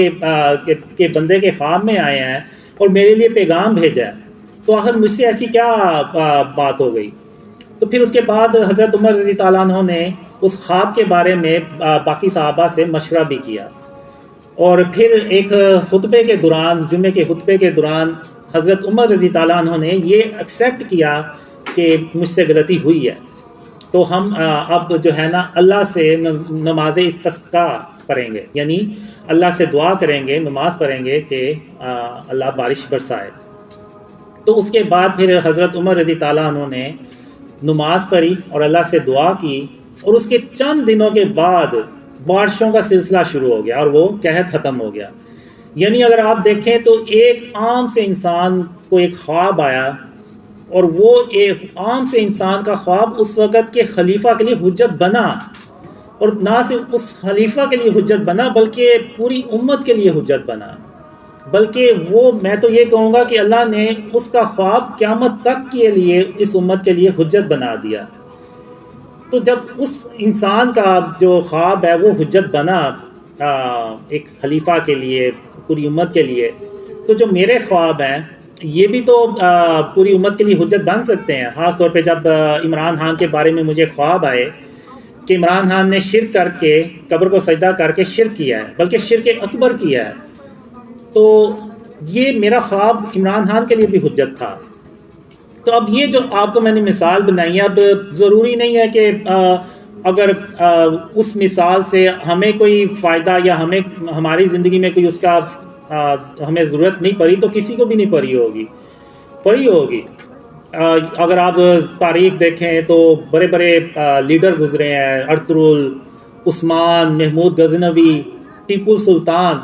کے بندے کے خواب میں آئے ہیں اور میرے لیے پیغام بھیجا ہے، تو آخر مجھ سے ایسی کیا بات ہو گئی۔ تو پھر اس کے بعد حضرت عمر رضی تعالیٰ عنہ نے اس خواب کے بارے میں باقی صحابہ سے مشورہ بھی کیا، اور پھر ایک خطبے کے دوران، جمعے کے خطبے کے دوران حضرت عمر رضی تعالیٰ عنہ نے یہ ایکسیپٹ کیا کہ مجھ سے غلطی ہوئی ہے، تو ہم اب جو ہے نا اللہ سے نماز استسقاء پڑھیں گے، یعنی اللہ سے دعا کریں گے، نماز پڑھیں گے کہ اللہ بارش برسائے۔ تو اس کے بعد پھر حضرت عمر رضی تعالیٰ عنہ نے نماز پڑھی اور اللہ سے دعا کی، اور اس کے چند دنوں کے بعد بارشوں کا سلسلہ شروع ہو گیا اور وہ قحط ختم ہو گیا۔ یعنی اگر آپ دیکھیں تو ایک عام سے انسان کو ایک خواب آیا، اور وہ ایک عام سے انسان کا خواب اس وقت کے خلیفہ کے لیے حجت بنا، اور نہ صرف اس خلیفہ کے لیے حجت بنا بلکہ پوری امت کے لیے حجت بنا، بلکہ وہ میں تو یہ کہوں گا کہ اللہ نے اس کا خواب قیامت تک کے لیے اس امت کے لیے حجت بنا دیا۔ تو جب اس انسان کا جو خواب ہے وہ حجت بنا ایک خلیفہ کے لیے، پوری امت کے لیے، تو جو میرے خواب ہیں یہ بھی تو پوری امت کے لیے حجت بن سکتے ہیں۔ خاص طور پہ جب عمران خان کے بارے میں مجھے خواب آئے کہ عمران خان نے شرک کر کے، قبر کو سجدہ کر کے شرک کیا ہے، بلکہ شرک اکبر کیا ہے، تو یہ میرا خواب عمران خان کے لیے بھی حجت تھا۔ تو اب یہ جو آپ کو میں نے مثال بنائی ہے، اب ضروری نہیں ہے کہ اگر اس مثال سے ہمیں کوئی فائدہ یا ہماری زندگی میں کوئی اس کا ہمیں ضرورت نہیں پڑی تو کسی کو بھی نہیں پڑی ہوگی. اگر آپ تاریخ دیکھیں تو بڑے بڑے لیڈر گزرے ہیں، ارطغرل، عثمان، محمود غزنوی، ٹیپو سلطان،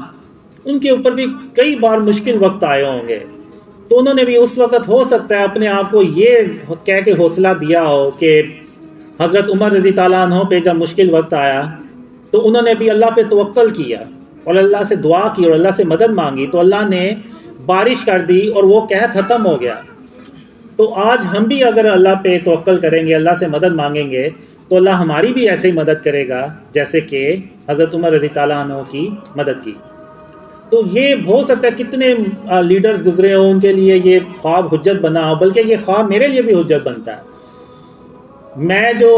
ان کے اوپر بھی کئی بار مشکل وقت آئے ہوں گے. تو انہوں نے بھی اس وقت ہو سکتا ہے اپنے آپ کو یہ کہہ کے حوصلہ دیا ہو کہ حضرت عمر رضی اللہ عنہ پہ جب مشکل وقت آیا تو انہوں نے بھی اللہ پہ توکل کیا اور اللہ سے دعا کی اور اللہ سے مدد مانگی، تو اللہ نے بارش کر دی اور وہ قحط ختم ہو گیا. تو آج ہم بھی اگر اللہ پہ توکل کریں گے، اللہ سے مدد مانگیں گے، تو اللہ ہماری بھی ایسے ہی مدد کرے گا جیسے کہ حضرت عمر رضی اللہ عنہ کی مدد کی. تو یہ ہو سکتا ہے کتنے لیڈرز گزرے ہوں، ان کے لیے یہ خواب حجت بنا ہو، بلکہ یہ خواب میرے لیے بھی حجت بنتا ہے. میں جو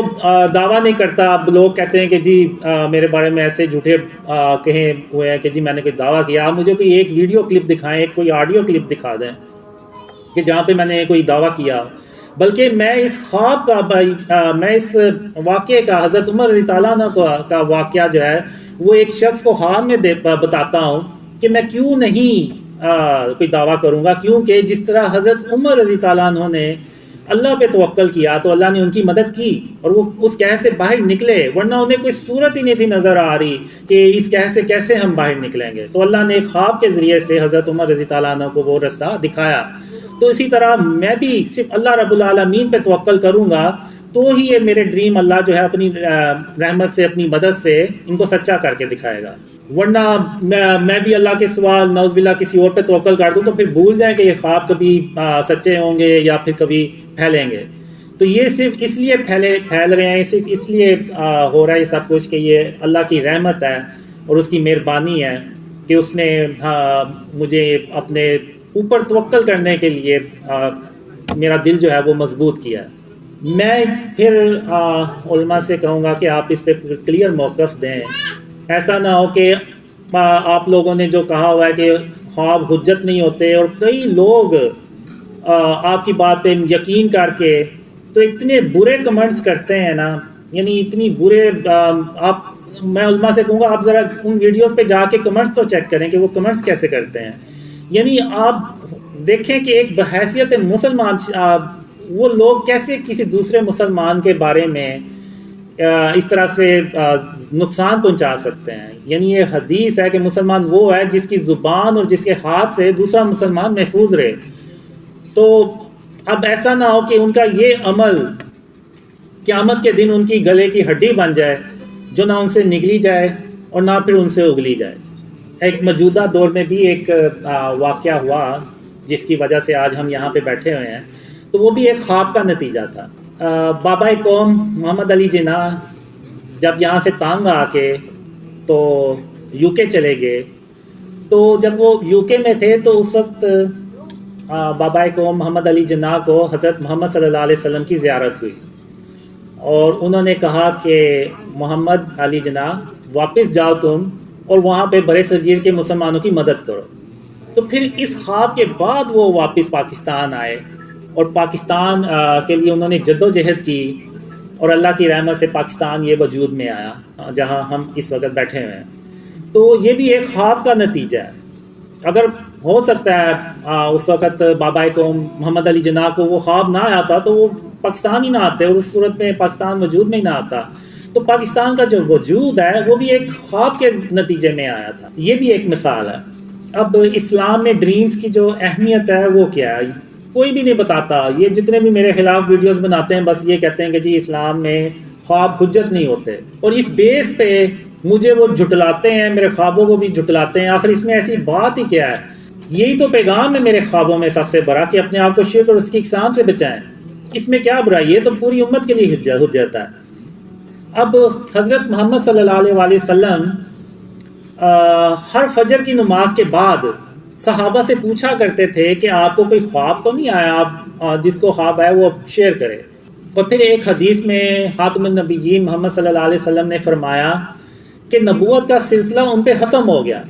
دعویٰ نہیں کرتا، اب لوگ کہتے ہیں کہ جی میرے بارے میں ایسے جھوٹے کہیں ہوئے ہیں کہ جی میں نے کوئی دعویٰ کیا. آپ مجھے کوئی ایک ویڈیو کلپ دکھائیں، کوئی آڈیو کلپ دکھا دیں کہ جہاں پہ میں نے کوئی دعویٰ کیا. بلکہ میں اس خواب کا، میں اس واقعے کا، حضرت عمر رضی اللہ عنہ کا واقعہ جو ہے وہ ایک شخص کو خواب میں بتاتا ہوں کہ میں کیوں نہیں کوئی دعویٰ کروں گا، کیونکہ جس طرح حضرت عمر رضی اللہ عنہ نے اللہ پہ توکل کیا تو اللہ نے ان کی مدد کی اور وہ اس قحط سے باہر نکلے، ورنہ انہیں کوئی صورت ہی نہیں تھی نظر آ رہی کہ اس قحط سے کیسے ہم باہر نکلیں گے. تو اللہ نے ایک خواب کے ذریعے سے حضرت عمر رضی اللہ عنہ کو وہ رستہ دکھایا. تو اسی طرح میں بھی صرف اللہ رب العالمین پہ توکل کروں گا تو ہی یہ میرے ڈریم اللہ جو ہے اپنی رحمت سے، اپنی مدد سے ان کو سچا کر کے دکھائے گا. ورنہ میں بھی اللہ کے سوا نعوذ باللہ کسی اور پہ توکل کر دوں تو پھر بھول جائیں کہ یہ خواب کبھی سچے ہوں گے یا پھر کبھی پھیلیں گے. تو یہ صرف اس لیے پھیل رہے ہیں، صرف اس لیے ہو رہا ہے سب کچھ کہ یہ اللہ کی رحمت ہے اور اس کی مہربانی ہے کہ اس نے مجھے اپنے اوپر توکل کرنے کے لیے میرا دل جو ہے وہ مضبوط کیا. میں پھر علماء سے کہوں گا کہ آپ اس پہ کلیئر موقف دیں. ایسا نہ ہو کہ آپ لوگوں نے جو کہا ہوا ہے کہ خواب حجت نہیں ہوتے، اور کئی لوگ آپ کی بات پہ یقین کر کے تو اتنے برے کمنٹس کرتے ہیں نا، یعنی اتنی برے. میں علماء سے کہوں گا آپ ذرا ان ویڈیوز پہ جا کے کمنٹس تو چیک کریں کہ وہ کمنٹس کیسے کرتے ہیں. یعنی آپ دیکھیں کہ ایک بحیثیت مسلمان وہ لوگ کیسے کسی دوسرے مسلمان کے بارے میں اس طرح سے نقصان پہنچا سکتے ہیں. یعنی یہ حدیث ہے کہ مسلمان وہ ہے جس کی زبان اور جس کے ہاتھ سے دوسرا مسلمان محفوظ رہے. تو اب ایسا نہ ہو کہ ان کا یہ عمل قیامت کے دن ان کی گلے کی ہڈی بن جائے جو نہ ان سے نگلی جائے اور نہ پھر ان سے اگلی جائے. ایک موجودہ دور میں بھی ایک واقعہ ہوا جس کی وجہ سے آج ہم یہاں پہ بیٹھے ہوئے ہیں. تو وہ بھی ایک خواب کا نتیجہ تھا. بابا قوم محمد علی جناح جب یہاں سے تانگ آ کے تو یو کے چلے گئے. تو جب وہ یو کے میں تھے تو اس وقت بابا قوم محمد علی جناح کو حضرت محمد صلی اللہ علیہ وسلم کی زیارت ہوئی اور انہوں نے کہا کہ محمد علی جناح واپس جاؤ تم اور وہاں پہ برے صغیر کے مسلمانوں کی مدد کرو. تو پھر اس خواب کے بعد وہ واپس پاکستان آئے اور پاکستان کے لیے انہوں نے جد و جہد کی اور اللہ کی رحمت سے پاکستان یہ وجود میں آیا جہاں ہم اس وقت بیٹھے ہوئے ہیں. تو یہ بھی ایک خواب کا نتیجہ ہے. اگر ہو سکتا ہے اس وقت بابا قوم محمد علی جناح کو وہ خواب نہ آتا تو وہ پاکستان ہی نہ آتے اور اس صورت میں پاکستان وجود میں ہی نہ آتا. تو پاکستان کا جو وجود ہے وہ بھی ایک خواب کے نتیجے میں آیا تھا. یہ بھی ایک مثال ہے. اب اسلام میں ڈریمز کی جو اہمیت ہے وہ کیا ہے کوئی بھی نہیں بتاتا. یہ جتنے بھی میرے خلاف ویڈیوز بناتے ہیں بس یہ کہتے ہیں کہ جی اسلام میں خواب حجت نہیں ہوتے اور اس بیس پہ مجھے وہ جھٹلاتے ہیں، میرے خوابوں کو بھی جھٹلاتے ہیں. آخر اس میں ایسی بات ہی کیا ہے؟ یہی تو پیغام ہے میرے خوابوں میں سب سے بڑا کہ اپنے آپ کو شرک اور اس کی اقسام سے بچائیں. اس میں کیا برائی ہے؟ تو پوری امت کے لیے حجت ہے. اب حضرت محمد صلی اللہ علیہ وآلہ وسلم ہر فجر کی نماز کے بعد صحابہ سے پوچھا کرتے تھے کہ آپ کو کوئی خواب تو نہیں آیا؟ آپ جس کو خواب آئے وہ شیئر کرے. اور پھر ایک حدیث میں خاتم النبیین محمد صلی اللہ علیہ وسلم نے فرمایا کہ نبوت کا سلسلہ ان پہ ختم ہو گیا.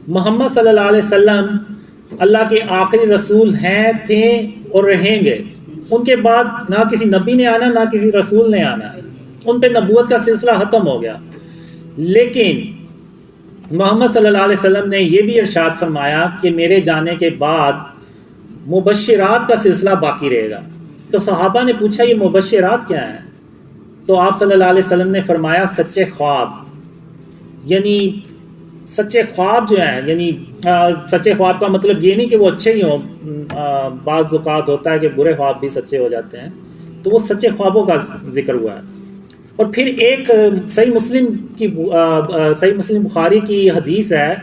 محمد صلی اللہ علیہ وسلم اللہ کے آخری رسول ہیں، تھے اور رہیں گے. ان کے بعد نہ کسی نبی نے آنا نہ کسی رسول نے آنا. ان پہ نبوت کا سلسلہ ختم ہو گیا. لیکن محمد صلی اللہ علیہ وسلم نے یہ بھی ارشاد فرمایا کہ میرے جانے کے بعد مبشرات کا سلسلہ باقی رہے گا. تو صحابہ نے پوچھا یہ مبشرات کیا ہیں؟ تو آپ صلی اللہ علیہ وسلم نے فرمایا سچے خواب. یعنی سچے خواب جو ہیں، یعنی سچے خواب کا مطلب یہ نہیں کہ وہ اچھے ہی ہوں، بعض اوقات ہوتا ہے کہ برے خواب بھی سچے ہو جاتے ہیں، تو وہ سچے خوابوں کا ذکر ہوا ہے. اور پھر ایک صحیح مسلم بخاری کی حدیث ہے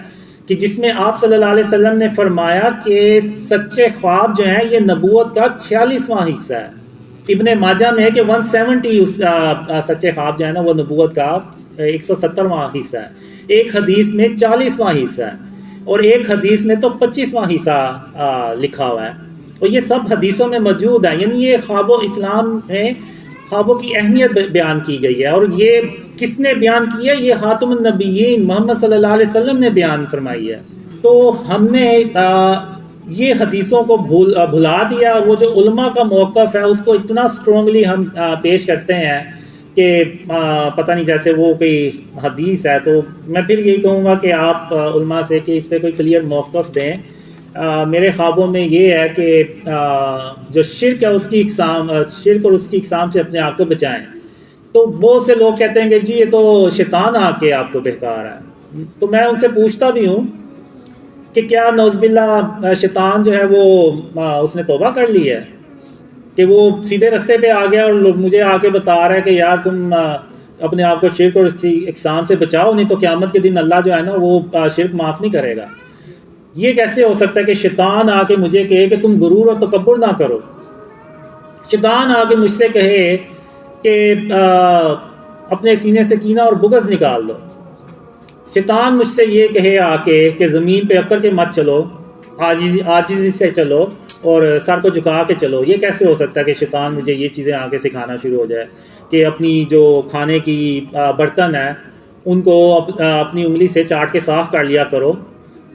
کہ جس میں آپ صلی اللہ علیہ وسلم نے فرمایا کہ سچے خواب جو ہیں یہ نبوت کا 46واں حصہ ہے. ابن ماجہ میں ہے کہ 170 سچے خواب جو ہے نا وہ نبوت کا 170واں حصہ ہے. ایک حدیث میں 40واں حصہ ہے، اور ایک حدیث میں تو 25واں حصہ لکھا ہوا ہے. اور یہ سب حدیثوں میں موجود ہے. یعنی یہ خواب و اسلام میں خوابوں کی اہمیت بیان کی گئی ہے. اور یہ کس نے بیان کی ہے؟ یہ خاتم النبیین محمد صلی اللہ علیہ وسلم نے بیان فرمائی ہے. تو ہم نے یہ حدیثوں کو بھلا دیا، اور وہ جو علماء کا موقف ہے اس کو اتنا سٹرونگلی ہم پیش کرتے ہیں کہ پتہ نہیں جیسے وہ کوئی حدیث ہے. تو میں پھر یہی کہوں گا کہ آپ علماء سے کہ اس پہ کوئی کلیئر موقف دیں. میرے خوابوں میں یہ ہے کہ جو شرک ہے اس کی اقسام، شرک اور اس کی اقسام سے اپنے آپ کو بچائیں. تو بہت سے لوگ کہتے ہیں کہ جی یہ تو شیطان آ کے آپ کو بہکا رہا ہے. تو میں ان سے پوچھتا بھی ہوں کہ کیا نعوذ باللہ شیطان جو ہے وہ اس نے توبہ کر لی ہے کہ وہ سیدھے رستے پہ آ گیا اور مجھے آ کے بتا رہا ہے کہ یار تم اپنے آپ کو شرک اور اس کی اقسام سے بچاؤ، نہیں تو قیامت کے دن اللہ جو ہے نا وہ شرک معاف نہیں کرے گا. یہ کیسے ہو سکتا ہے کہ شیطان آ کے مجھے کہے کہ تم غرور اور تکبر نہ کرو؟ شیطان آ کے مجھ سے کہے کہ اپنے سینے سے کینہ اور بغض نکال دو. شیطان مجھ سے یہ کہے آ کے کہ زمین پہ اکڑ کے مت چلو، عاجزی سے چلو اور سر کو جھکا کے چلو. یہ کیسے ہو سکتا ہے کہ شیطان مجھے یہ چیزیں آ کے سکھانا شروع ہو جائے کہ اپنی جو کھانے کی برتن ہیں ان کو اپنی انگلی سے چاٹ کے صاف کر لیا کرو.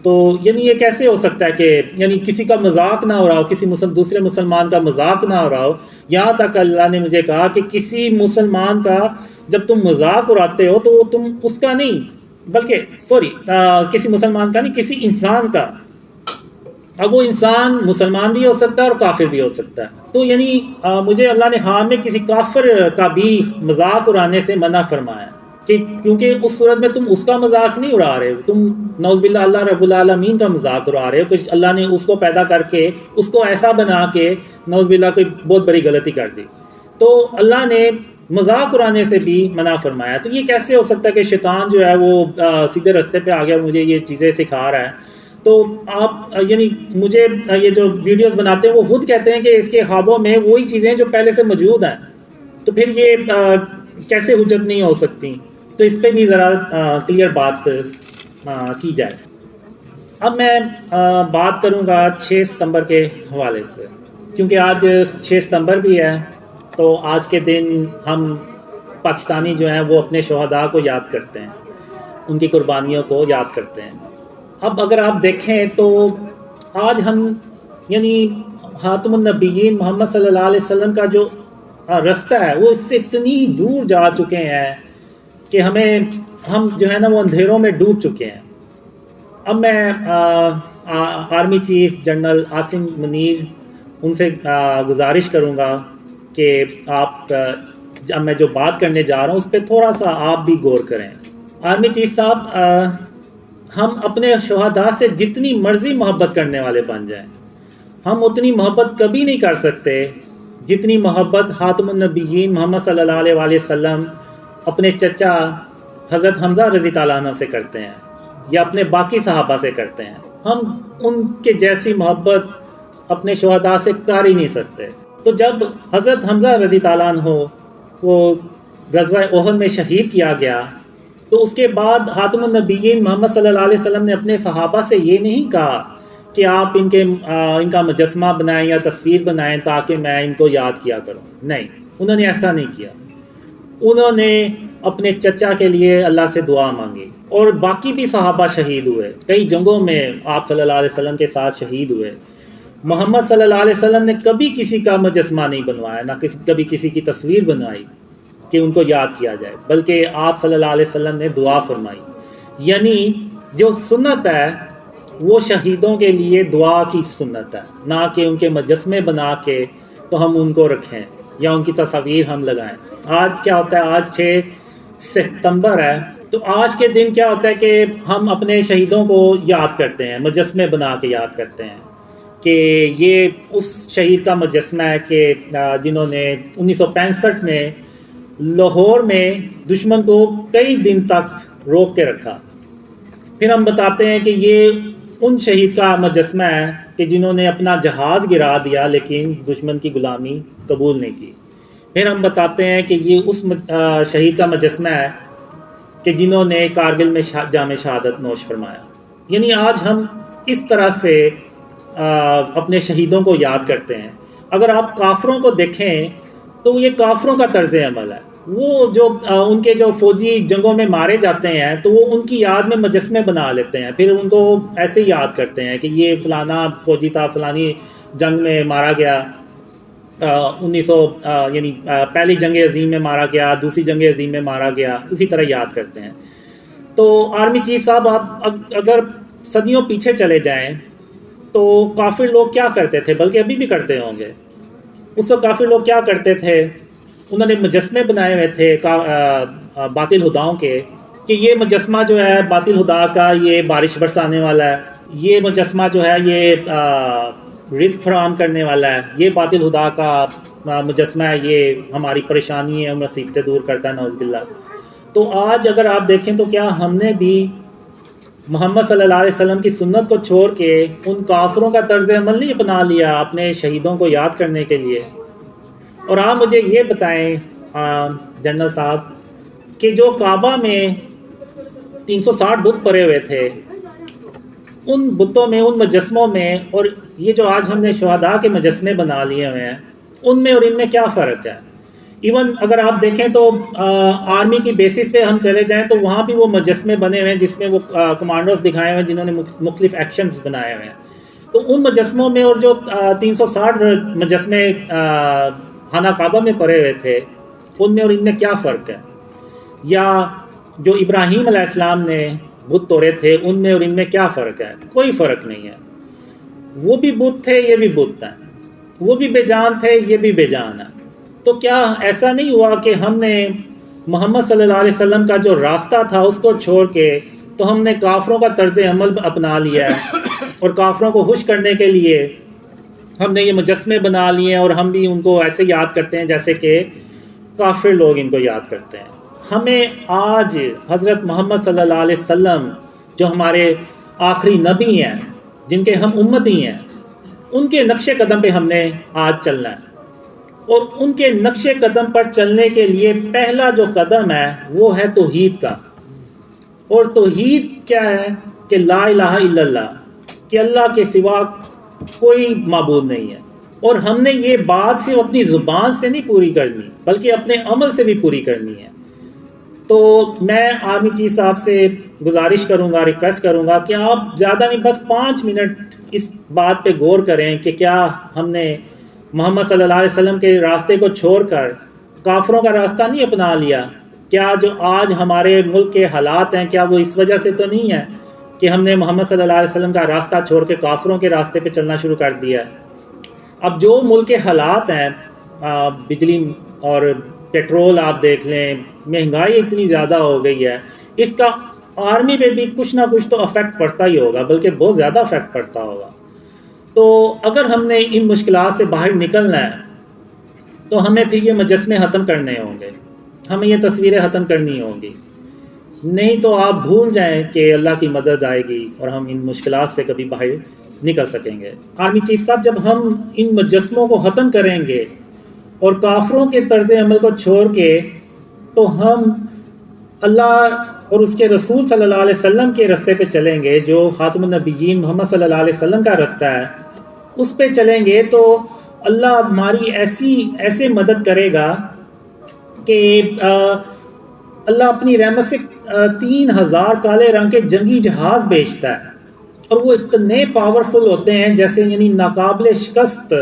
تو یعنی یہ کیسے ہو سکتا ہے کہ یعنی کسی کا مذاق نہ ہو رہا ہو، کسی دوسرے مسلمان کا مذاق نہ ہو رہا ہو. یہاں تک اللہ نے مجھے کہا کہ کسی مسلمان کا جب تم مذاق اڑاتے ہو تو تم اس کا نہیں، بلکہ کسی مسلمان کا نہیں، کسی انسان کا. اب وہ انسان مسلمان بھی ہو سکتا ہے اور کافر بھی ہو سکتا ہے. تو یعنی مجھے اللہ نے حرام میں کسی کافر کا بھی مذاق اڑانے سے منع فرمایا کہ کیونکہ اس صورت میں تم اس کا مذاق نہیں اڑا رہے ہو، تم نعوذ باللہ اللہ رب العالمین کا مذاق اڑا رہے ہو. کچھ اللہ نے اس کو پیدا کر کے اس کو ایسا بنا کے نعوذ باللہ کوئی بہت بڑی غلطی کر دی. تو اللہ نے مذاق اڑانے سے بھی منع فرمایا. تو یہ کیسے ہو سکتا ہے کہ شیطان جو ہے وہ سیدھے رستے پہ آ گیا مجھے یہ چیزیں سکھا رہا ہے؟ تو آپ یعنی مجھے یہ جو ویڈیوز بناتے ہیں وہ خود کہتے ہیں کہ اس کے خوابوں میں وہی چیزیں جو پہلے سے موجود ہیں، تو پھر یہ کیسے حجت نہیں ہو سکتی؟ تو اس پہ بھی ذرا کلیئر بات کی جائے. اب میں بات کروں گا 6 ستمبر کے حوالے سے، کیونکہ آج 6 ستمبر بھی ہے. تو آج کے دن ہم پاکستانی جو ہیں وہ اپنے شہداء کو یاد کرتے ہیں، ان کی قربانیوں کو یاد کرتے ہیں. اب اگر آپ دیکھیں تو آج ہم یعنی خاتم النبیین محمد صلی اللہ علیہ وسلم کا جو رستہ ہے وہ اس سے اتنی دور جا چکے ہیں کہ ہم جو ہے نا وہ اندھیروں میں ڈوب چکے ہیں. اب میں army chief general Asim Munir ان سے گزارش کروں گا کہ آپ اب میں جو بات کرنے جا رہا ہوں اس پہ تھوڑا سا آپ بھی غور کریں. آرمی چیف صاحب، ہم اپنے شہداء سے جتنی مرضی محبت کرنے والے بن جائیں، ہم اتنی محبت کبھی نہیں کر سکتے جتنی محبت خاتم النبیین محمد صلی اللہ علیہ وآلہ وسلم اپنے چچا حضرت حمزہ رضی تعالیٰ عنہ سے کرتے ہیں یا اپنے باقی صحابہ سے کرتے ہیں. ہم ان کے جیسی محبت اپنے شہداء سے کر ہی نہیں سکتے. تو جب حضرت حمزہ رضی تعالیٰ عنہ کو غزوہ احد میں شہید کیا گیا تو اس کے بعد خاتم النبیین محمد صلی اللہ علیہ وسلم نے اپنے صحابہ سے یہ نہیں کہا کہ آپ ان کا مجسمہ بنائیں یا تصویر بنائیں تاکہ میں ان کو یاد کیا کروں. نہیں، انہوں نے ایسا نہیں کیا. انہوں نے اپنے چچا کے لیے اللہ سے دعا مانگی. اور باقی بھی صحابہ شہید ہوئے، کئی جنگوں میں آپ صلی اللہ علیہ وسلم کے ساتھ شہید ہوئے. محمد صلی اللہ علیہ وسلم نے کبھی کسی کا مجسمہ نہیں بنوایا، نہ کبھی کسی کی تصویر بنوائی. کہ ان کو یاد کیا جائے، بلکہ آپ صلی اللہ علیہ وسلم نے دعا فرمائی. یعنی جو سنت ہے وہ شہیدوں کے لیے دعا کی سنت ہے، نہ کہ ان کے مجسمے بنا کے تو ہم ان کو رکھیں یا ان کی تصاویر ہم لگائیں. آج کیا ہوتا ہے، آج 6 ستمبر ہے، تو آج کے دن کیا ہوتا ہے کہ ہم اپنے شہیدوں کو یاد کرتے ہیں، مجسمے بنا کے یاد کرتے ہیں کہ یہ اس شہید کا مجسمہ ہے کہ جنہوں نے 1965 میں لاہور میں دشمن کو کئی دن تک روک کے رکھا. پھر ہم بتاتے ہیں کہ یہ ان شہید کا مجسمہ ہے کہ جنہوں نے اپنا جہاز گرا دیا لیکن دشمن کی غلامی قبول نہیں کی. پھر ہم بتاتے ہیں کہ یہ اس شہید کا مجسمہ ہے کہ جنہوں نے کارگل میں جام شہادت نوش فرمایا. یعنی آج ہم اس طرح سے اپنے شہیدوں کو یاد کرتے ہیں. اگر آپ کافروں کو دیکھیں تو یہ کافروں کا طرز عمل ہے. وہ جو ان کے جو فوجی جنگوں میں مارے جاتے ہیں تو وہ ان کی یاد میں مجسمے بنا لیتے ہیں، پھر ان کو ایسے ہی یاد کرتے ہیں کہ یہ فلانا فوجی تھا، فلانی جنگ میں مارا گیا، 1900 یعنی پہلی جنگ عظیم میں مارا گیا، دوسری جنگ عظیم میں مارا گیا، اسی طرح یاد کرتے ہیں. تو آرمی چیف صاحب، آپ اگر صدیوں پیچھے چلے جائیں تو کافر لوگ کیا کرتے تھے، بلکہ ابھی بھی کرتے ہوں گے. اس وقت کافر لوگ کیا کرتے تھے، انہوں نے مجسمے بنائے ہوئے تھے باطل خداؤں کے کہ یہ مجسمہ جو ہے باطل خدا کا یہ بارش برسانے والا ہے، یہ مجسمہ جو ہے یہ رزق فراہم کرنے والا ہے، یہ باطل خدا کا مجسمہ ہے، یہ ہماری پریشانی ہے، مصیبتیں دور کرتا ہے، نعوذ باللہ. تو آج اگر آپ دیکھیں تو کیا ہم نے بھی محمد صلی اللہ علیہ وسلم کی سنت کو چھوڑ کے ان کافروں کا طرز عمل نہیں اپنا لیا اپنے شہیدوں کو یاد کرنے کے لیے؟ اور آپ مجھے یہ بتائیں جنرل صاحب کہ جو کعبہ میں 360 بت پڑے ہوئے تھے، ان بتوں میں، ان مجسموں میں، اور یہ جو آج ہم نے شہداء کے مجسمے بنا لیے ہوئے ہیں، ان میں اور ان میں کیا فرق ہے؟ ایون اگر آپ دیکھیں تو آرمی کی بیسس پہ ہم چلے جائیں تو وہاں بھی وہ مجسمے بنے ہوئے ہیں جس میں وہ کمانڈرز دکھائے ہوئے ہیں جنہوں نے مختلف ایکشنز بنائے ہوئے ہیں. تو ان مجسموں میں اور جو 360 مجسمے خانہ کعبہ میں پڑے ہوئے تھے، ان میں اور ان میں کیا فرق ہے؟ یا جو ابراہیم علیہ السلام نے بت توڑے تھے، ان میں اور ان میں کیا فرق ہے؟ کوئی فرق نہیں ہے. وہ بھی بت تھے، یہ بھی بت ہیں، وہ بھی بے جان تھے، یہ بھی بے جان ہے. تو کیا ایسا نہیں ہوا کہ ہم نے محمد صلی اللہ علیہ وسلم کا جو راستہ تھا اس کو چھوڑ کے تو ہم نے کافروں کا طرز عمل اپنا لیا ہے، اور کافروں کو خوش کرنے کے لیے ہم نے یہ مجسمے بنا لیے ہیں، اور ہم بھی ان کو ایسے یاد کرتے ہیں جیسے کہ کافر لوگ ان کو یاد کرتے ہیں. ہمیں آج حضرت محمد صلی اللہ علیہ وسلم جو ہمارے آخری نبی ہیں، جن کے ہم امتی ہیں، ان کے نقش قدم پہ ہم نے آج چلنا ہے. اور ان کے نقش قدم پر چلنے کے لیے پہلا جو قدم ہے وہ ہے توحید کا. اور توحید کیا ہے؟ کہ لا الہ الا اللہ، کہ اللہ کے سوا کوئی معبود نہیں ہے. اور ہم نے یہ بات صرف اپنی زبان سے نہیں پوری کرنی بلکہ اپنے عمل سے بھی پوری کرنی ہے. تو میں آرمی چیف صاحب سے گزارش کروں گا، ریکویسٹ کروں گا کہ آپ زیادہ نہیں، بس 5 منٹ اس بات پہ غور کریں کہ کیا ہم نے محمد صلی اللہ علیہ وسلم کے راستے کو چھوڑ کر کافروں کا راستہ نہیں اپنا لیا؟ کیا جو آج ہمارے ملک کے حالات ہیں، کیا وہ اس وجہ سے تو نہیں ہے کہ ہم نے محمد صلی اللہ علیہ وسلم کا راستہ چھوڑ کے کافروں کے راستے پہ چلنا شروع کر دیا ہے؟ اب جو ملک کے حالات ہیں، بجلی اور پیٹرول آپ دیکھ لیں، مہنگائی اتنی زیادہ ہو گئی ہے، اس کا آرمی پہ بھی کچھ نہ کچھ تو افیکٹ پڑتا ہی ہوگا، بلکہ بہت زیادہ افیکٹ پڑتا ہوگا. تو اگر ہم نے ان مشکلات سے باہر نکلنا ہے تو ہمیں پھر یہ مجسمے ختم کرنے ہوں گے، ہمیں یہ تصویریں ختم کرنی ہوں گی. نہیں تو آپ بھول جائیں کہ اللہ کی مدد آئے گی اور ہم ان مشکلات سے کبھی باہر نکل سکیں گے. آرمی چیف صاحب، جب ہم ان مجسموں کو ختم کریں گے اور کافروں کے طرز عمل کو چھوڑ کے، تو ہم اللہ اور اس کے رسول صلی اللہ علیہ وسلم کے راستے پہ چلیں گے، جو خاتم النبیین محمد صلی اللہ علیہ وسلم کا راستہ ہے، اس پہ چلیں گے تو اللہ ہماری ایسے مدد کرے گا کہ اللہ اپنی رحمت سے 3000 کالے رنگ کے جنگی جہاز بھیجتا ہے، اور وہ اتنے پاورفل ہوتے ہیں جیسے یعنی ناقابل شکست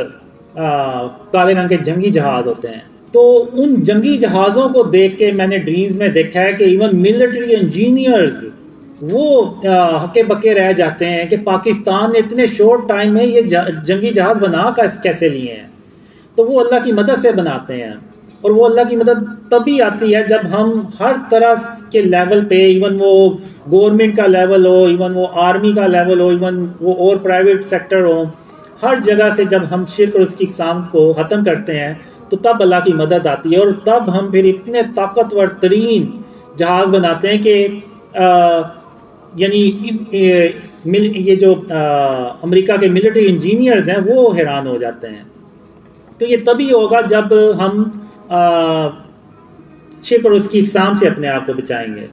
کالے رنگ کے جنگی جہاز ہوتے ہیں. تو ان جنگی جہازوں کو دیکھ کے میں نے ڈریمز میں دیکھا ہے کہ ایون ملٹری انجینئرز وہ ہکے بکے رہ جاتے ہیں کہ پاکستان نے اتنے شورٹ ٹائم میں یہ جنگی جہاز بنا کیسے لیے ہیں. تو وہ اللہ کی مدد سے بناتے ہیں، اور وہ اللہ کی مدد تبھی آتی ہے جب ہم ہر طرح کے لیول پہ، ایون وہ گورنمنٹ کا لیول ہو، ایون وہ آرمی کا لیول ہو، ایون وہ اور پرائیویٹ سیکٹر ہو، ہر جگہ سے جب ہم شرک اور اس کی اقسام کو ختم کرتے ہیں تو تب اللہ کی مدد آتی ہے، اور تب ہم پھر اتنے طاقتور ترین جہاز بناتے ہیں کہ یعنی یہ جو امریکہ کے ملٹری انجینئرز ہیں وہ حیران ہو جاتے ہیں. تو یہ تبھی ہوگا جب ہم شرک اور اس کی اقسام سے اپنے آپ کو بچائیں گے.